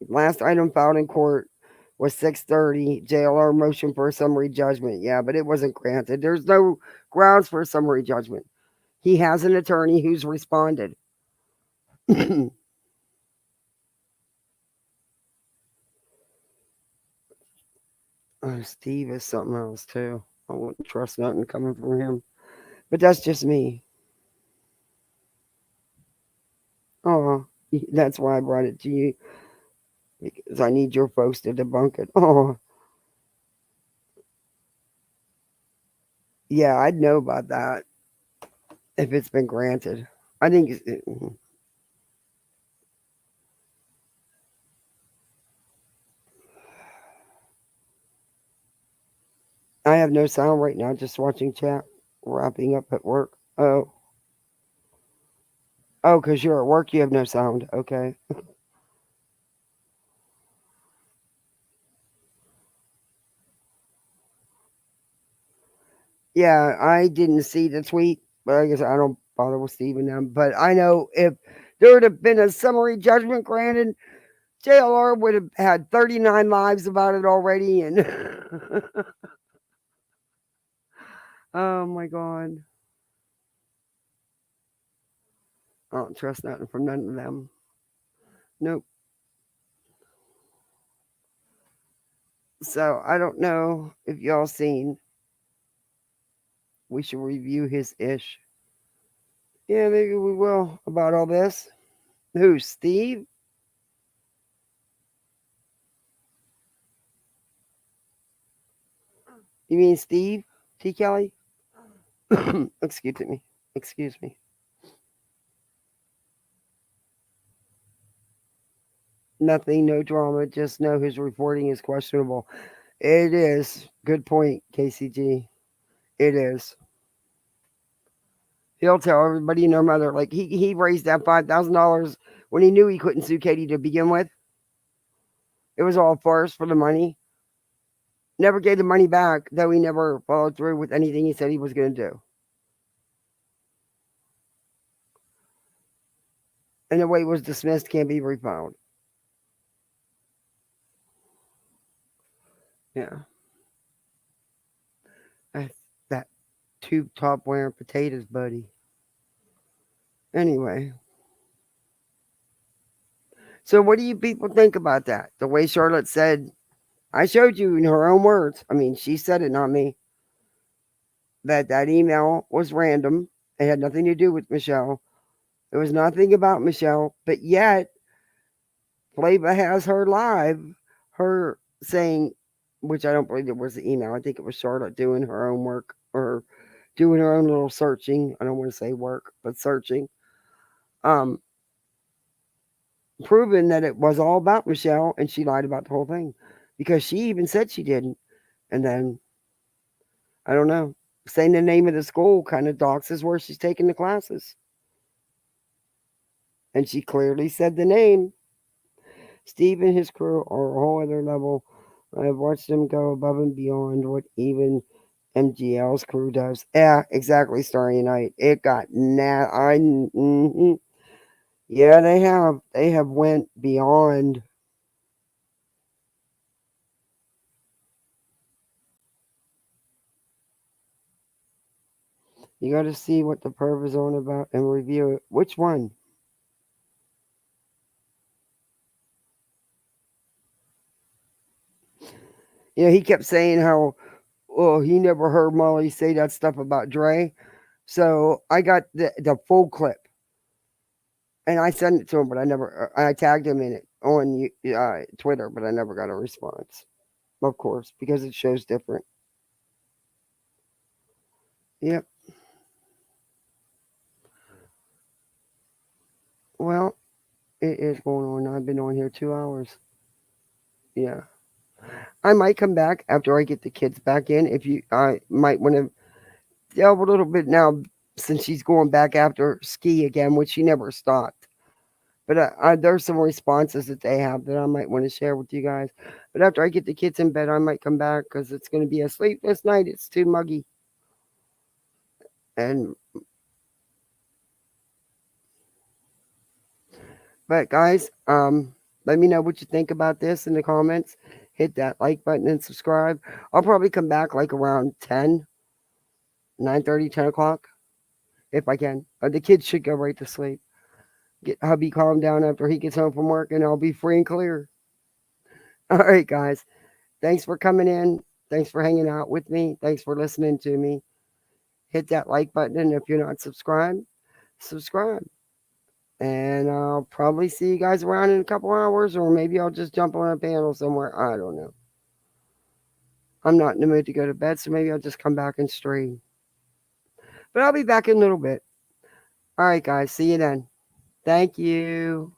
last item filed in court was 6:30. JLR motion for a summary judgment. Yeah, but it wasn't granted. There's no grounds for a summary judgment. He has an attorney who's responded. Steve is something else too. I wouldn't trust nothing coming from him. But that's just me. Oh, that's why I brought it to you. Because I need your folks to debunk it. Oh, yeah, I'd know about that if it's been granted. I think I have no sound right now, just watching chat, wrapping up at work. Oh, because you're at work, you have no sound. Okay. Yeah, I didn't see the tweet, but I guess I don't bother with Steve and them. But I know if there would have been a summary judgment granted, JLR would have had 39 lives about it already. And oh my God. I don't trust nothing from none of them. Nope. So I don't know if y'all seen. We should review his ish. Yeah, maybe we will about all this. Who, Steve? You mean Steve T. Kelly? Excuse me. Excuse me. Nothing, no drama. Just know his reporting is questionable. It is. Good point, KCG. It is. He'll tell everybody and their mother. Like he raised that $5,000 when he knew he couldn't sue Katie to begin with. It was all farce for the money. Never gave the money back, though he never followed through with anything he said he was going to do. And the way it was dismissed can't be refound. Yeah. That's that tube top wearing potatoes, buddy. Anyway. So what do you people think about that? The way Charlotte said, I showed you in her own words. I mean, she said it, not me. That email was random. It had nothing to do with Mchelle. There was nothing about Mchelle, but yet Flava has her live, her saying, which I don't believe it was the email. I think it was Charlotte doing her own work or doing her own little searching. I don't want to say work, but searching. Proving that it was all about Mchelle and she lied about the whole thing because she even said she didn't. And then, I don't know, saying the name of the school kind of doxes where she's taking the classes. And she clearly said the name. Steve and his crew are a whole other level. I have watched them go above and beyond what even MGL's crew does. Yeah, exactly, Starry Night. It got Yeah, they have. They have went beyond. You got to see what the perv is on about and review it. Which one? Yeah, he kept saying how, oh, he never heard Molly say that stuff about Dre. So I got the full clip. And I sent it to him, but I tagged him in it on Twitter, but I never got a response. Of course, because it shows different. Yep. Well, it is going on. I've been on here 2 hours. Yeah. I might come back after I get the kids back in. I might want to delve a little bit now since she's going back after ski again, which she never stopped. But there's some responses that they have that I might want to share with you guys. But after I get the kids in bed, I might come back because it's going to be a sleepless night. It's too muggy. But guys, let me know what you think about this in the comments. Hit that like button and subscribe. I'll probably come back like around 10, 9:30, 10 o'clock if I can. The kids should go right to sleep. get hubby calmed down after he gets home from work, and I'll be free and clear. All right, guys. Thanks for coming in. Thanks for hanging out with me. Thanks for listening to me. Hit that like button, and if you're not subscribed, subscribe. And I'll probably see you guys around in a couple hours, or maybe I'll just jump on a panel somewhere. I don't know. I'm not in the mood to go to bed, so maybe I'll just come back and stream. But I'll be back in a little bit. All right, guys. See you then. Thank you.